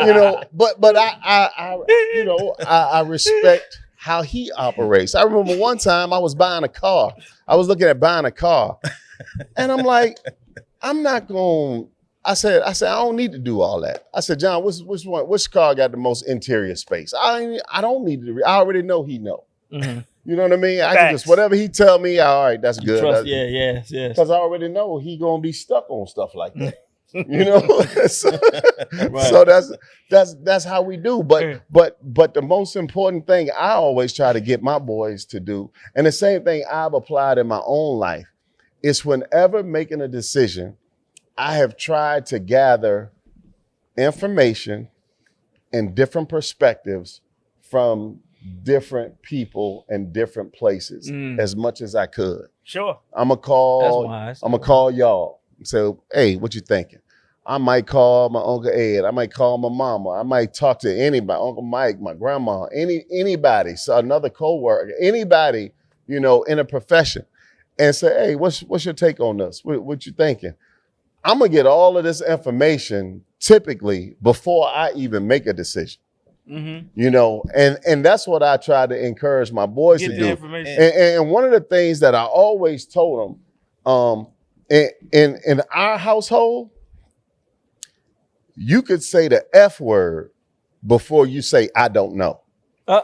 You know, but I respect how he operates. I remember one time I was buying a car. I was looking at buying a car, and I'm like, I'm not going. I said, I don't need to do all that. I said, John, which car got the most interior space? I don't need to. I already know he know. Mhm. You know what I mean? I can just Facts. whatever he tell me. All right, that's good. Trust, yes. Because I already know he gonna be stuck on stuff like that. You know, so that's how we do. But the most important thing I always try to get my boys to do, and the same thing I've applied in my own life, is whenever making a decision, I have tried to gather information and different perspectives from different people and different places as much as I could. Sure. I'm gonna That's call. wise. I'm gonna call y'all and say, "Hey, what you thinking?" I might call my Uncle Ed. I might call my mama. I might talk to anybody, Uncle Mike, my grandma, anybody, so another coworker, anybody, you know, in a profession, and say, "Hey, what's your take on this? What you thinking?" I'm gonna get all of this information typically before I even make a decision. You know, and that's what I try to encourage my boys Get to the do. information. And one of the things that I always told them, in our household, you could say the F word before you say I don't know. Uh,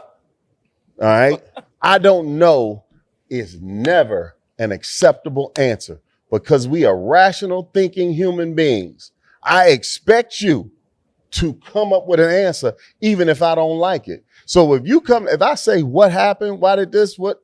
All right, I don't know is never an acceptable answer because we are rational thinking human beings. I expect you to come up with an answer, even if I don't like it. So if I say what happened, why did this, what,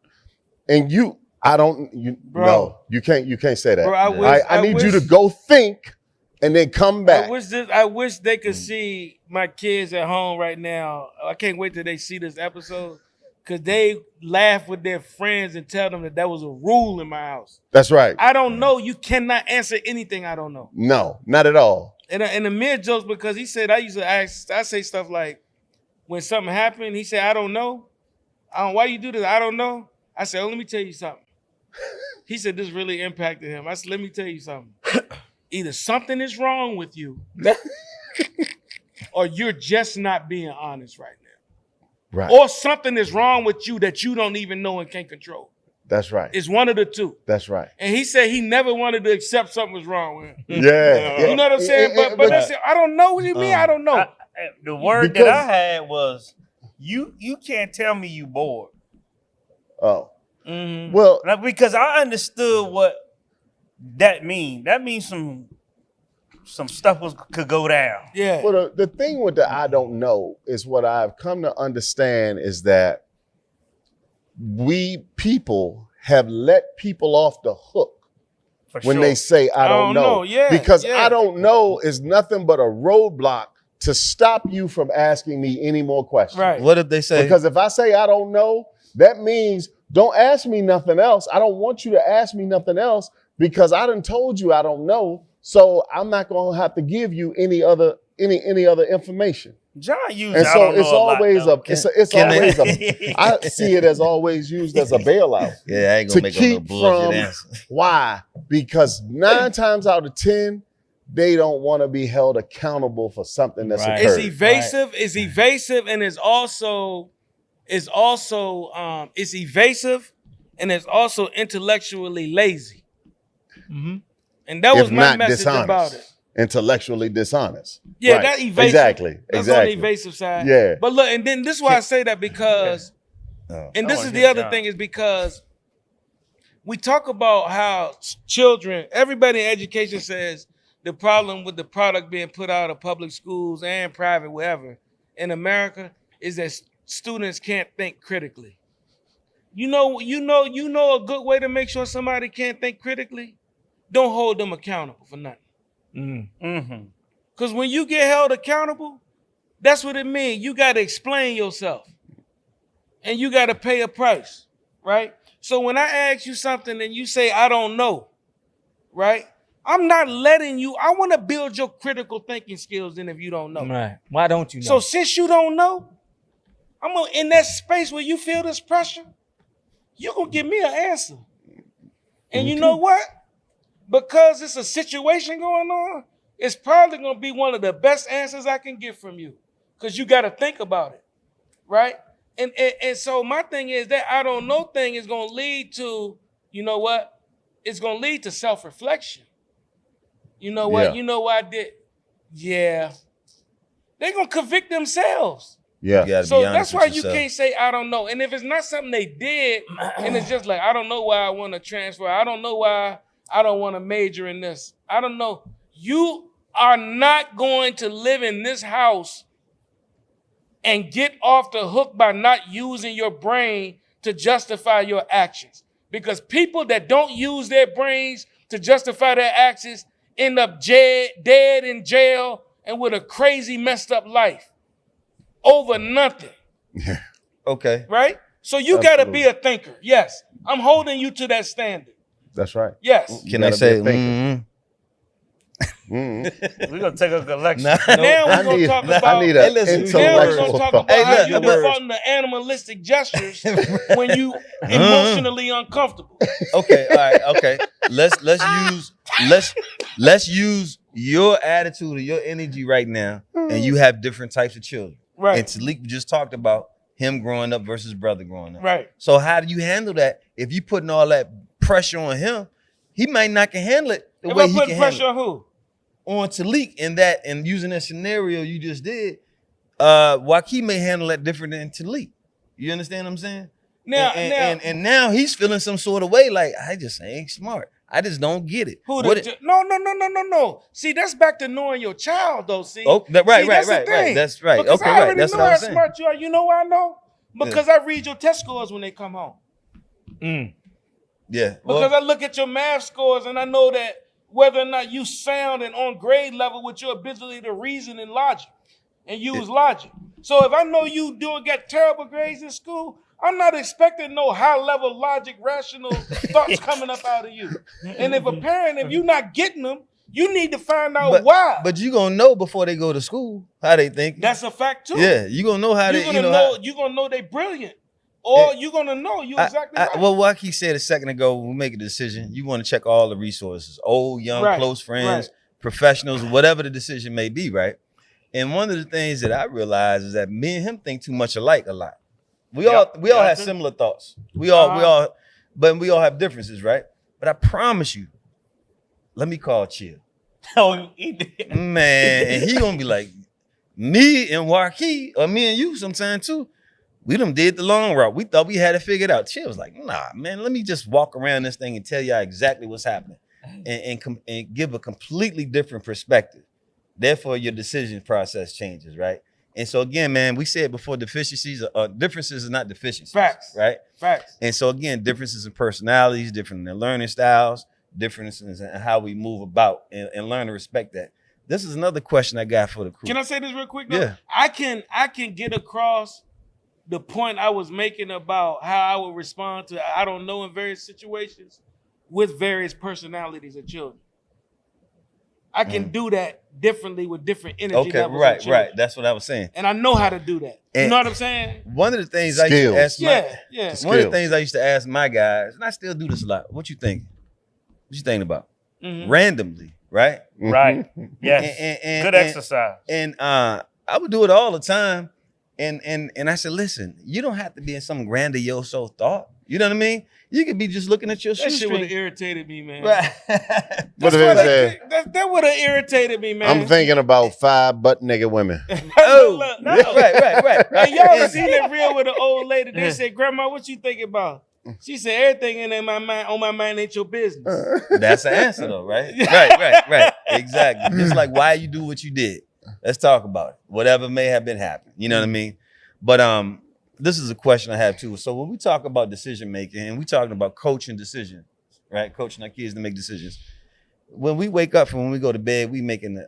and you can't say that. Bro, I need you to go think and then come back. I wish they could see my kids at home right now. I can't wait till they see this episode because they laugh with their friends and tell them that was a rule in my house. That's right. I don't know. You cannot answer anything I don't know. No, not at all. And the mid jokes because he said I say stuff like when something happened, he said, I don't know. Why you do this? I don't know. I said, let me tell you something. He said this really impacted him. I said, let me tell you something. Either something is wrong with you or you're just not being honest right now. Right. Or something is wrong with you that you don't even know and can't control. That's right. It's one of the two. That's right. And he said he never wanted to accept something was wrong with him. Yeah. You know what I'm saying? But that's it. I don't know what you mean. I don't know. The word that I had was, you can't tell me you bored. Oh. Well, Like, because I understood what that mean. That means some stuff could go down. Yeah. well, the thing with the I don't know is what I've come to understand is that we people have let people off the hook For when sure. they say I don't know. Yeah, because yeah. I don't know is nothing but a roadblock to stop you from asking me any more questions. Right. What if they say? Because if I say I don't know, that means don't ask me nothing else. I don't want you to ask me nothing else because I done told you I don't know. So I'm not going to have to give you any other information. John used And I so don't know it's a lot, always though. it's can always they- I see it as always used as a bailout. Yeah, I ain't to gonna make up no keep bullshit from answer. why? Because 9 times out of 10, they don't want to be held accountable for something that's Right. It's occurred. evasive. It's evasive, and it's evasive, and it's also intellectually lazy. And that If was my not message dishonest. about it. Intellectually dishonest. Yeah, Right. that evasive. Exactly. That's on the Exactly. evasive side. Yeah. But look, and then this is why I say that because, Oh. and I this wanna is the hear other John. thing is because we talk about how children, everybody in education says the problem with the product being put out of public schools and private, wherever, in America is that students can't think critically. You know a good way to make sure somebody can't think critically? Don't hold them accountable for nothing. Mm-hmm. Because when you get held accountable, that's what it means. You got to explain yourself. And you got to pay a price, right? So when I ask you something and you say, I don't know, right? I'm not letting you, I want to build your critical thinking skills in if you don't know. Right. Why don't you know? So since you don't know, I'm gonna, in that space where you feel this pressure, you're going to give me an answer. And you know what? Because it's a situation going on, it's probably going to be one of the best answers I can get from you. Because you got to think about it, right? And so my thing is that I don't know thing is going to lead to, you know what? It's going to lead to self-reflection. You know what? Yeah. You know what I did? Yeah. They're going to convict themselves. Yeah. You gotta So be honest that's with why you yourself. can't say, I don't know. And if it's not something they did, and it's just like, I don't know why I want to transfer. I don't know why I don't want to major in this. I don't know. You are not going to live in this house and get off the hook by not using your brain to justify your actions. Because people that don't use their brains to justify their actions end up dead in jail and with a crazy messed up life over nothing, Okay. right? So you got to be Absolutely. a thinker. Yes, I'm holding you to that standard. That's right. Yes. Can You I gotta say? be a thinker. mm-hmm. We're gonna take a collection. Nah. Now I we're going to need, talk I about... need Hey, an listen, Now we're intellectual going to talk thought. about Hey, how look, you look. defaulting the animalistic gestures when you emotionally uncomfortable. Okay, all right, okay. Let's use your attitude or your energy right now, and you have different types of children. Right. And Talik just talked about him growing up versus brother growing up. Right. So how do you handle that? If you putting all that pressure on him, he might not can handle it the If way I he put can pressure handle on who? it. On Talik in that and using that scenario you just did, Joaquin may handle that different than Talik. You understand what I'm saying? Now, And now he's feeling some sort of way like I just ain't smart. I just don't get it. who What the, no. See, that's back to knowing your child, though. See, right, See, that's the right. thing. That's right. Because Okay, I right. already That's know what I how was saying. smart you are. You know why I know? Because I read your test scores when they come home. Yeah. Because I look at your math scores and I know that whether or not you sound and on grade level with your ability to reason and logic and use logic. So if I know you get terrible grades in school, I'm not expecting no high level logic, rational thoughts coming up out of you. And if a parent, if you're not getting them, you need to find out why. But you gonna know before they go to school how they think. That's a fact too. Yeah, you gonna know how You're they. gonna You know. know. You're gonna know they brilliant, or you're gonna know you exactly right. Well, Joaquin said a second ago, when we make a decision, you want to check all the resources, old, young, Right, close friends, right. professionals, whatever the decision may be, right? And one of the things that I realize is that me and him think too much alike a lot. We all have similar thoughts. We all have differences, right? But I promise you, let me call Chill. Oh, he did. Man, and he gonna be like, me and Joaquin, or me and you sometime too, we done did the long route. We thought we had it figured out. Chill was like, nah, man, let me just walk around this thing and tell y'all exactly what's happening and give a completely different perspective. Therefore, your decision process changes, right? And so again, man, we said before, differences are not deficiencies. Facts. Right? Facts. And so again, differences in personalities, different in their learning styles, differences in how we move about and learn to respect that. This is another question I got for the crew. Can I say this real quick? Though? Yeah. I can get across the point I was making about how I would respond to I don't know in various situations with various personalities of children. I can do that differently with different energy Okay, levels. of right. children. That's what I was saying. And I know how to do that. You And- know what I'm saying? One of the things I used Skills. to ask Yeah. one of the Skills. things I used to ask my guys, and I still do this a lot. What you thinking? What you thinking about? Mhm. Randomly, right? Right. Yes. And- Good and- exercise. And I would do it all the time. And I said, listen, you don't have to be in some grandiose thought. You know what I mean? You could be just looking at your That shit would have shoestring. irritated me, man. Right. What if it said, That would have irritated me, man. I'm thinking about 5 butt nigga women. Oh, No. right. And y'all seen that reel with an old lady. They said, "Grandma, what you thinking about?" She said, "Everything in my mind, on my mind, ain't your business." That's the answer though, right? Right. Exactly. Just like why you do what you did. Let's talk about it. Whatever may have been happening. You know what I mean? But this is a question I have too. So when we talk about decision making and we talking about coaching decisions, right? Coaching our kids to make decisions. When we wake up and when we go to bed, we making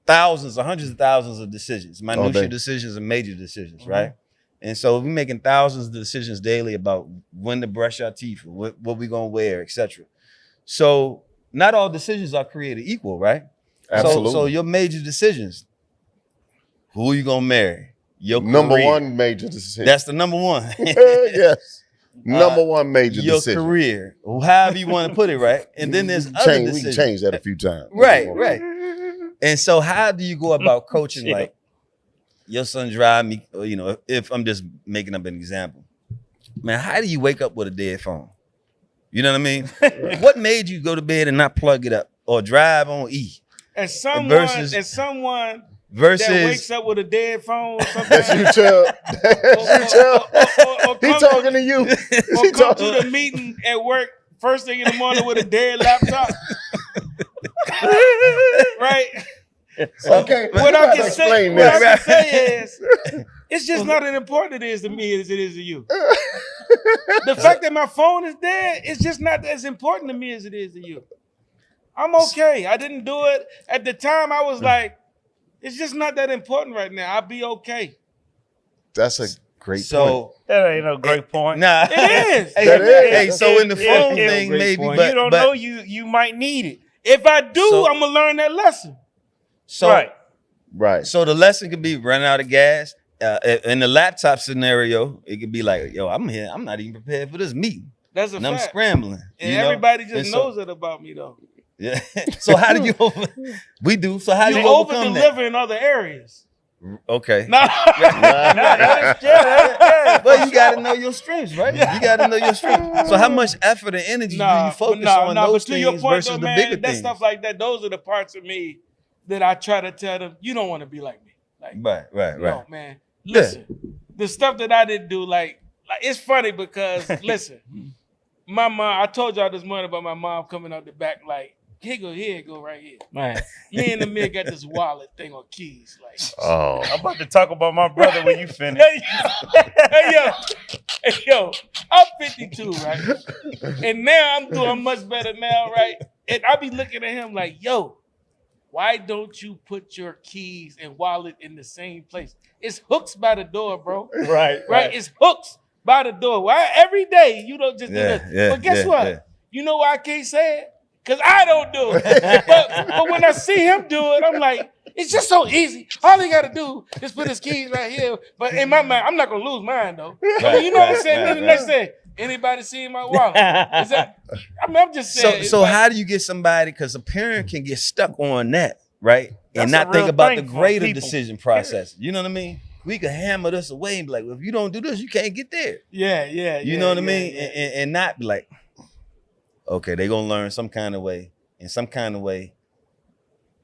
thousands or hundreds of thousands of decisions, day. minutiae decisions and major decisions, Mm-hmm. right? And so we're making thousands of decisions daily about when to brush our teeth, what we're gonna wear, etc. So not all decisions are created equal, right? Absolutely. So your major decisions, who you gonna marry? Your Number career. one major decision. That's the number one. Yes. Number one major Your decision. career, however you want to put it, right? And then there's other We can decisions. change that a few times. Right. And so how do you go about coaching Yeah. like your son drive me, or, you know, if I'm just making up an example. Man, how do you wake up with a dead phone? You know what I mean? What made you go to bed and not plug it up or drive on E? As someone Versus- that Versus wakes up with a dead phone, That's you, Chubb. That's you, Chubb. He talking to you. or He come talking to the meeting at work first thing in the morning with a dead laptop. Right? Okay. What you I gotta can say, explain what I this. can say is, it's just not as important it is to me as it is to you. The fact that my phone is dead, it's just not as important to me as it is to you. I'm okay. I didn't do it at the time. I was like, it's just not that important right now. I'll be okay. That's a great point. so That ain't no great point. nah. It is. Hey, That is. hey, so in the If- phone if- thing, great maybe, point. but you don't but- know you might need it. If I do, So- I'm gonna learn that lesson. So Right. Right. So the lesson could be running out of gas. In the laptop scenario, it could be like, yo, I'm here. I'm not even prepared for this meeting. That's a And I'm fact. scrambling. And you know? everybody just And so- knows it about me though. Yeah. So how do you we do? So how do You you over overcome that? deliver in other areas. Okay. Nah. Well, you gotta know your strengths, right? You gotta know your strengths. So how much effort and energy do you focus on those but to your things point, versus though, the man, bigger that things? stuff like that, those are the parts of me that I try to tell them, you don't want to be like me. Like, Right. no, man. Listen, the stuff that I didn't do, like it's funny because listen, my mom, I told y'all this morning about my mom coming out the back, like, here it go right here. Right. Me and the man got this wallet thing on keys. Like, Oh. I'm about to talk about my brother when you finish. hey yo, I'm 52, right? And now I'm doing much better now, right? And I be looking at him like, yo, why don't you put your keys and wallet in the same place? It's hooks by the door, bro. Right. Right? It's hooks by the door. Why every day you don't just do Yeah, this? yeah, But guess yeah, what? yeah. You know why I can't say it? Because I don't do it. but when I see him do it, I'm like, it's just so easy. All he got to do is put his keys right here. But in my mind, I'm not going to lose mine, though. But you know what I'm saying? Then the next day, anybody seeing my wallet? Is that, I'm just saying. So how do you get somebody? Because a parent can get stuck on that, right? That's And a not think real about the thing for greater people. decision process. You know what I mean? We could hammer this away and be like, well, if you don't do this, you can't get there. Yeah. You know what I mean? And not be like, okay, they're gonna learn some kind of way. In some kind of way,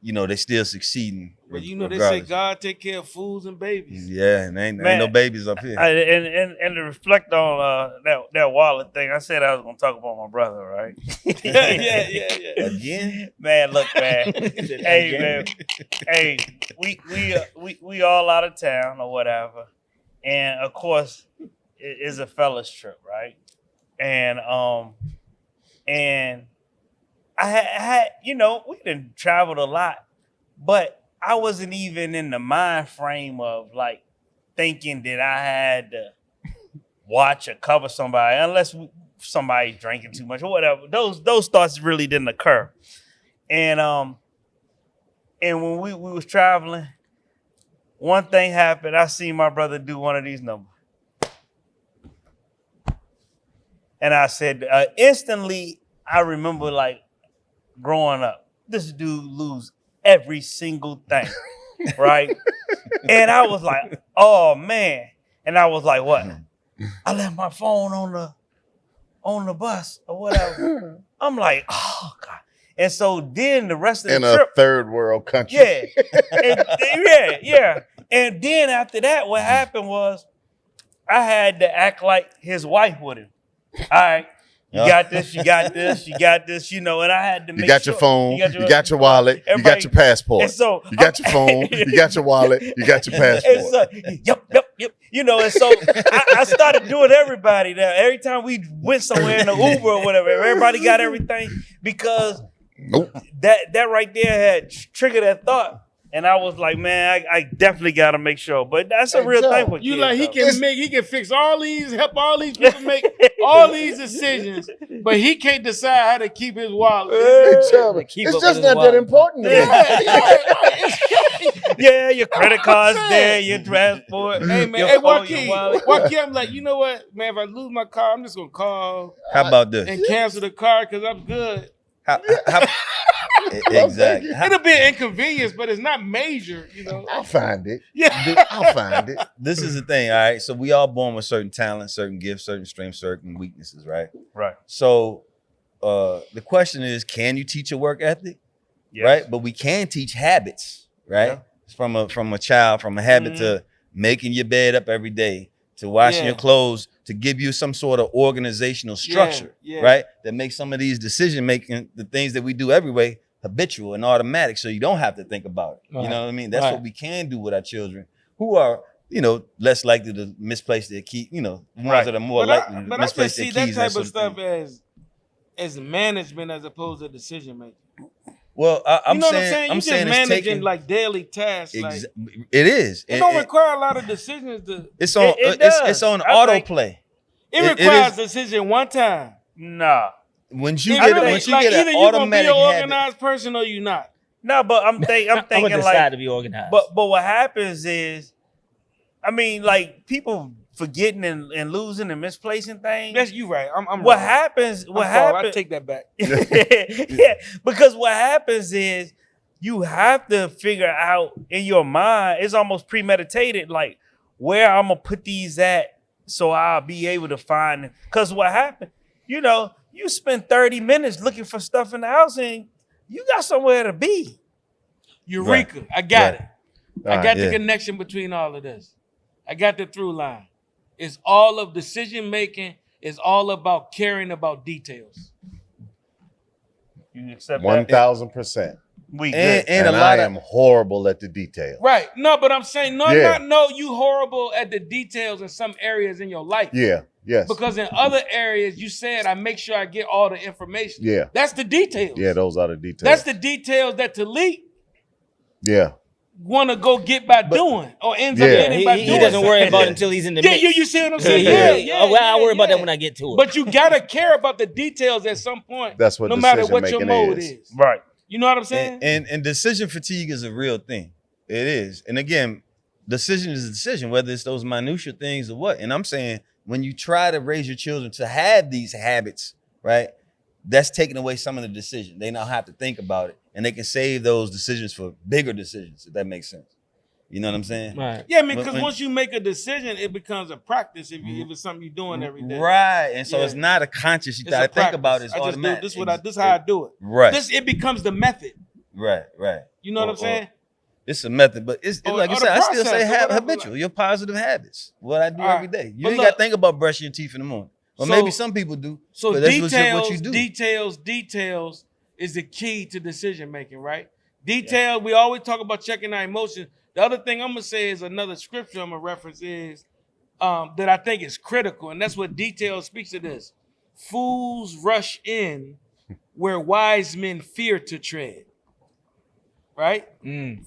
you know, they still succeeding. Well, you know, they say regardless. God take care of fools and babies. Yeah, and ain't Man, no babies up here. And to reflect on that wallet thing, I said I was gonna talk about my brother, right? yeah. Again? Man, look, man. Hey, man. Hey, we all out of town or whatever, and of course, it is a fellas trip, right? And I had you know, we done traveled a lot, but I wasn't even in the mind frame of like thinking that I had to watch or cover somebody unless somebody's drinking too much or whatever. Those thoughts really didn't occur. And when we was traveling, one thing happened. I seen my brother do one of these numbers. And I said, instantly, I remember like growing up, this dude lose every single thing, right? And I was like, oh man. And I was like, what? I left my phone on the bus or whatever. I'm like, oh God. And so then the rest of the In a trip, third world country. yeah. And then after that, what happened was I had to act like his wife with him. All right, you got this, you got this, you got this, you know, and I had to make You got sure. your phone, you got your wallet, you got Everybody- your passport. And so You got your phone, you got your wallet, you got your And passport. so, yep. You know, and so I started doing everybody that. Every time we went somewhere in the Uber or whatever, everybody got everything because Nope. that right there had triggered that thought. And I was like, man, I definitely got to make sure. But that's a Hey, real Joe, thing with You kids, like though. he can fix all these, help all these people make all these decisions, but he can't decide how to keep his wallet. Hey, Chubb, Keep it's up just with his not that wallet. important to me. Yeah, your credit card's saying. there, your transport. Hey man, your hey phone, your Joaquin, wallet. Joaquin, I'm like, you know what, man? If I lose my car, I'm just gonna call How about this? and cancel the car because I'm good. How, exactly. How- It'll be an inconvenience, but it's not major, you know. I'll find it. Yeah. I'll find it. this is the thing, all right? So we all born with certain talents, certain gifts, certain strengths, certain weaknesses, right? Right. So the question is, can you teach a work ethic? Yes. Right? But we can teach habits, right? Yeah. From a child, from a habit to making your bed up every day, to washing your clothes, to give you some sort of organizational structure, yeah. right? That makes some of these decision making, the things that we do every way, habitual and automatic, so you don't have to think about it. Right. You know what I mean? That's Right. what we can do with our children, who are, you know, less likely to misplace their key. You know, the ones Right. that are more likely to But I misplace just their see keys. that type sort of stuff thing. as management as opposed to decision making. Well, I'm You know saying, what I'm saying? You I'm just saying it's managing taking like daily tasks. Like, it is. it don't require a lot of decisions. It's on. It It's does. on I think- autoplay. It It requires is- decision one time. Nah. Once you It get really- once you like, get either an you're gonna be automatic an habit. organized person or you not. No, but I'm I'm gonna thinking decide like to be organized. but what happens is, I mean, like people forgetting and losing and misplacing things. That's you right. I'm what wrong. happens? I'm What sorry, happens? I take that back. Yeah, because what happens is you have to figure out in your mind, it's almost premeditated, like where I'm gonna put these at so I'll be able to find them. Because what happened, you know, you spend 30 minutes looking for stuff in the house and you got somewhere to be. Eureka. I got it. I Right, got the yeah. connection between all of this. I got the through line. It's all of decision making. It's all about caring about details. You accept that? 1,000%. We And- good. and a And lot I of- am horrible at the detail. Right. No, but I'm saying Yeah. no, you horrible at the details in some areas in your life. Yeah. Yes. Because in other areas, you said I make sure I get all the information. Yeah. That's the details. Yeah, those are the details. That's the details that Talik yeah. want to go get by doing or ends up Yeah. getting by he doing. doesn't worry about Yeah. it until he's in the Yeah, mix. you see what I'm saying? Oh, well, I'll worry about that yeah. when I get to it. But you gotta care about the details at some point. That's what no matter what your decision-making mode is. is. Right. You know what I'm saying? And decision fatigue is a real thing. It is. And again, decision is a decision, whether it's those minutia things or what. And I'm saying when you try to raise your children to have these habits, right? That's taking away some of the decision. They now have to think about it, and they can save those decisions for bigger decisions, if that makes sense. You know what I'm saying? Right. Yeah, I mean, But because when- once you make a decision, it becomes a practice if it's something you're doing every day. Right. And so Yeah. it's not a conscious, you It's gotta a think practice. about it. It's I just do automatic. this is how I do it. Right. It becomes the method. Right. You know what I'm saying? It's a method, but it's Or- like you or said, the I still say process or whatever, habitual. like- Your positive habits. What I do All right. every day. You But ain't look- got to think about brushing your teeth in the morning. Or So- maybe some people do. So but that's details, what you do. details is the key to decision making, right? Detail, we always talk about checking our emotions. The other thing I'm gonna say is another scripture I'm gonna reference is that I think is critical, and that's what detail speaks to this. Fools rush in where wise men fear to tread. Right?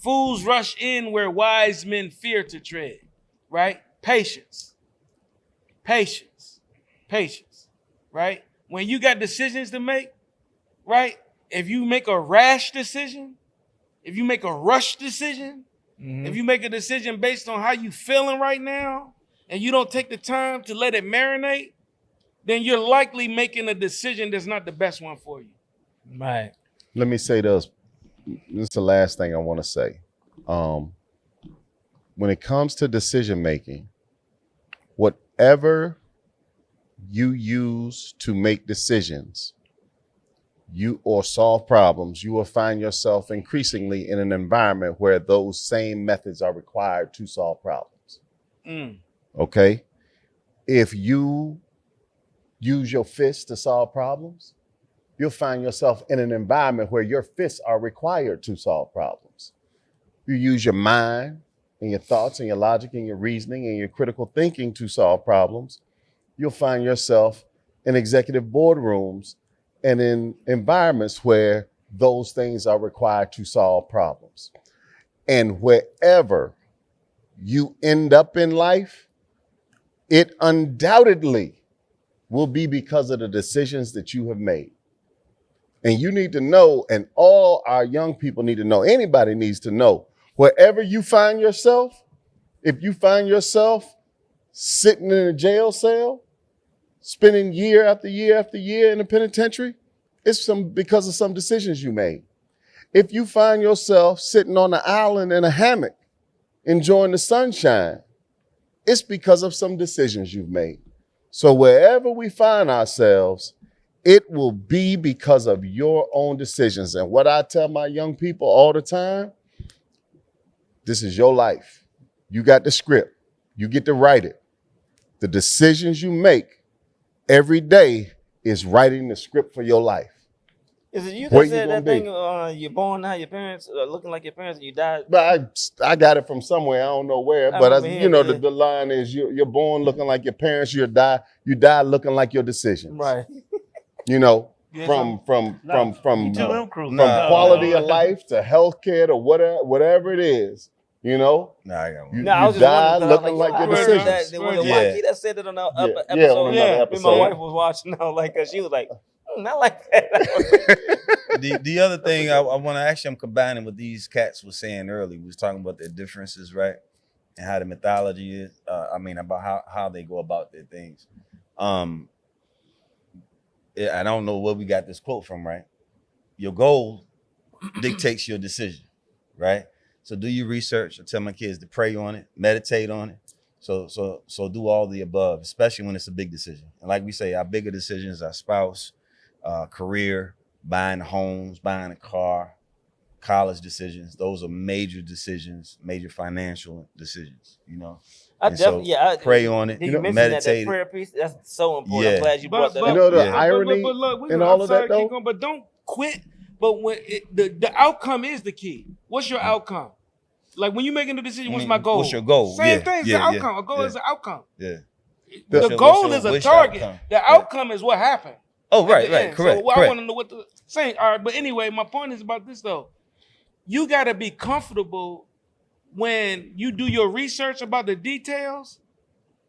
Fools rush in where wise men fear to tread. Right? Patience. Right? When you got decisions to make, right? If you make a rash decision, if you make a rush decision, if you make a decision based on how you feeling right now, and you don't take the time to let it marinate, then you're likely making a decision that's not the best one for you. Right. Let me say this. This is the last thing I want to say. When it comes to decision making, whatever you use to make decisions, or solve problems, you will find yourself increasingly in an environment where those same methods are required to solve problems. Okay? If you use your fists to solve problems, you'll find yourself in an environment where your fists are required to solve problems. You use your mind and your thoughts and your logic and your reasoning and your critical thinking to solve problems, you'll find yourself in executive boardrooms and in environments where those things are required to solve problems. And wherever you end up in life, it undoubtedly will be because of the decisions that you have made. And you need to know, and all our young people need to know, anybody needs to know, wherever you find yourself, if you find yourself sitting in a jail cell, spending year after year after year in the penitentiary, it's because of some decisions you made. If you find yourself sitting on an island in a hammock, enjoying the sunshine, it's because of some decisions you've made. So wherever we find ourselves, it will be because of your own decisions. And what I tell my young people all the time, this is your life. You got the script. You get to write it. The decisions you make every day is writing the script for your life. Is it you Where that you said gonna that be? thing? You're born now, your parents looking like your parents, and you died. But I got it from somewhere. I don't know where. I But remember you hearing know, that. the line is you're born looking like your parents. You die looking like your decisions. Right. You know, Yeah, from You too, them crew. Nah. quality of life to healthcare to whatever it is. You know, Nah, I got one. You- No, I was just die wondering, 'cause I was looking like, like yo, your I heard decisions. that there was a Yeah. white kid that said it on the Yeah, episode. yeah, on another Yeah. Me and my episode. wife was watching. I was like, 'cause she was like, not like that. The other thing I want to actually, I'm combining what these cats were saying earlier. We was talking about their differences, right? And how the mythology is. About how they go about their things. I don't know where we got this quote from, right? Your goal dictates your decision, right? So do your research. I tell my kids to pray on it, meditate on it. So do all the above, especially when it's a big decision. And like we say, our bigger decisions, our spouse, career, buying homes, buying a car, college decisions. Those are major decisions, major financial decisions, you know. I And so definitely, pray on it, Did you mention meditate. that prayer piece? That's so important. Yeah. I'm glad you brought that You up. know the Yeah. irony but look, in I'm all of sorry that to keep though. going, but don't quit. But when the outcome is the key. What's your outcome? Like when you're making the decision, what's my goal? What's your goal? Same Yeah, thing. It's yeah, the outcome. yeah, A goal yeah. is an outcome. Yeah. The What's your- goal what's your is a wish target. outcome? The Yeah. outcome is what happened. Oh, at right, the right, end. correct. So I correct. want to know what the saying. All right, but anyway, my point is about this though. You got to be comfortable when you do your research about the details,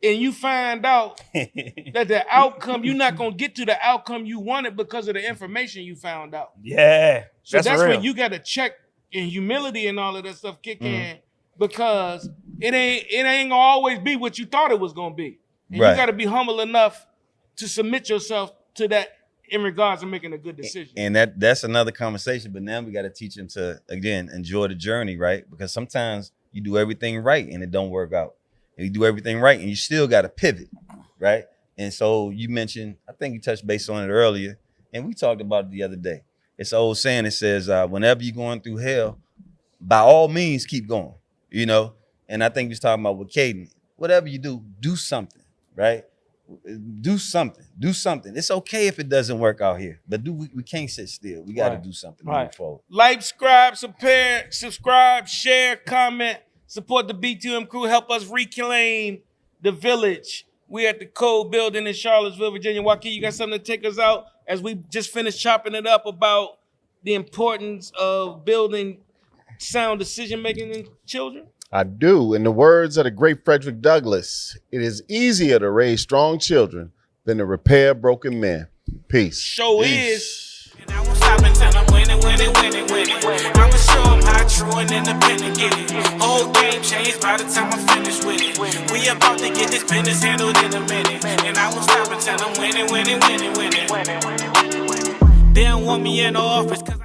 and you find out that the outcome you're not gonna get to the outcome you wanted because of the information you found out. Yeah, So that's real. when you got to check in humility and all of that stuff kick in because it ain't gonna always be what you thought it was gonna be. And Right. you got to be humble enough to submit yourself to that in regards to making a good decision. And that's another conversation. But now we got to teach them to, again, enjoy the journey, right? Because sometimes you do everything right and it don't work out. And you do everything right and you still got to pivot, right? And so you mentioned, I think you touched base on it earlier, and we talked about it the other day. It's an old saying that says, whenever you're going through hell, by all means, keep going, you know? And I think we was talking about with Caden, whatever you do something, right? Do something. It's okay if it doesn't work out here, but we can't sit still. We got to Right. do something Right. moving forward. Like, subscribe, share, comment, support the B2M crew, help us reclaim the village. We're at the Code Building in Charlottesville, Virginia. Joaquin, you got something to take us out as we just finished chopping it up about the importance of building sound decision-making in children? I do. In the words of the great Frederick Douglass, it is easier to raise strong children than to repair broken men. Peace. Show is. And I won't stop until I'm winning. I'ma show them how true and independent get it. Whole game changed by the time I'm finished with it. We about to get this business handled in a minute. And I won't stop until I'm winning. They don't want me in the office 'cause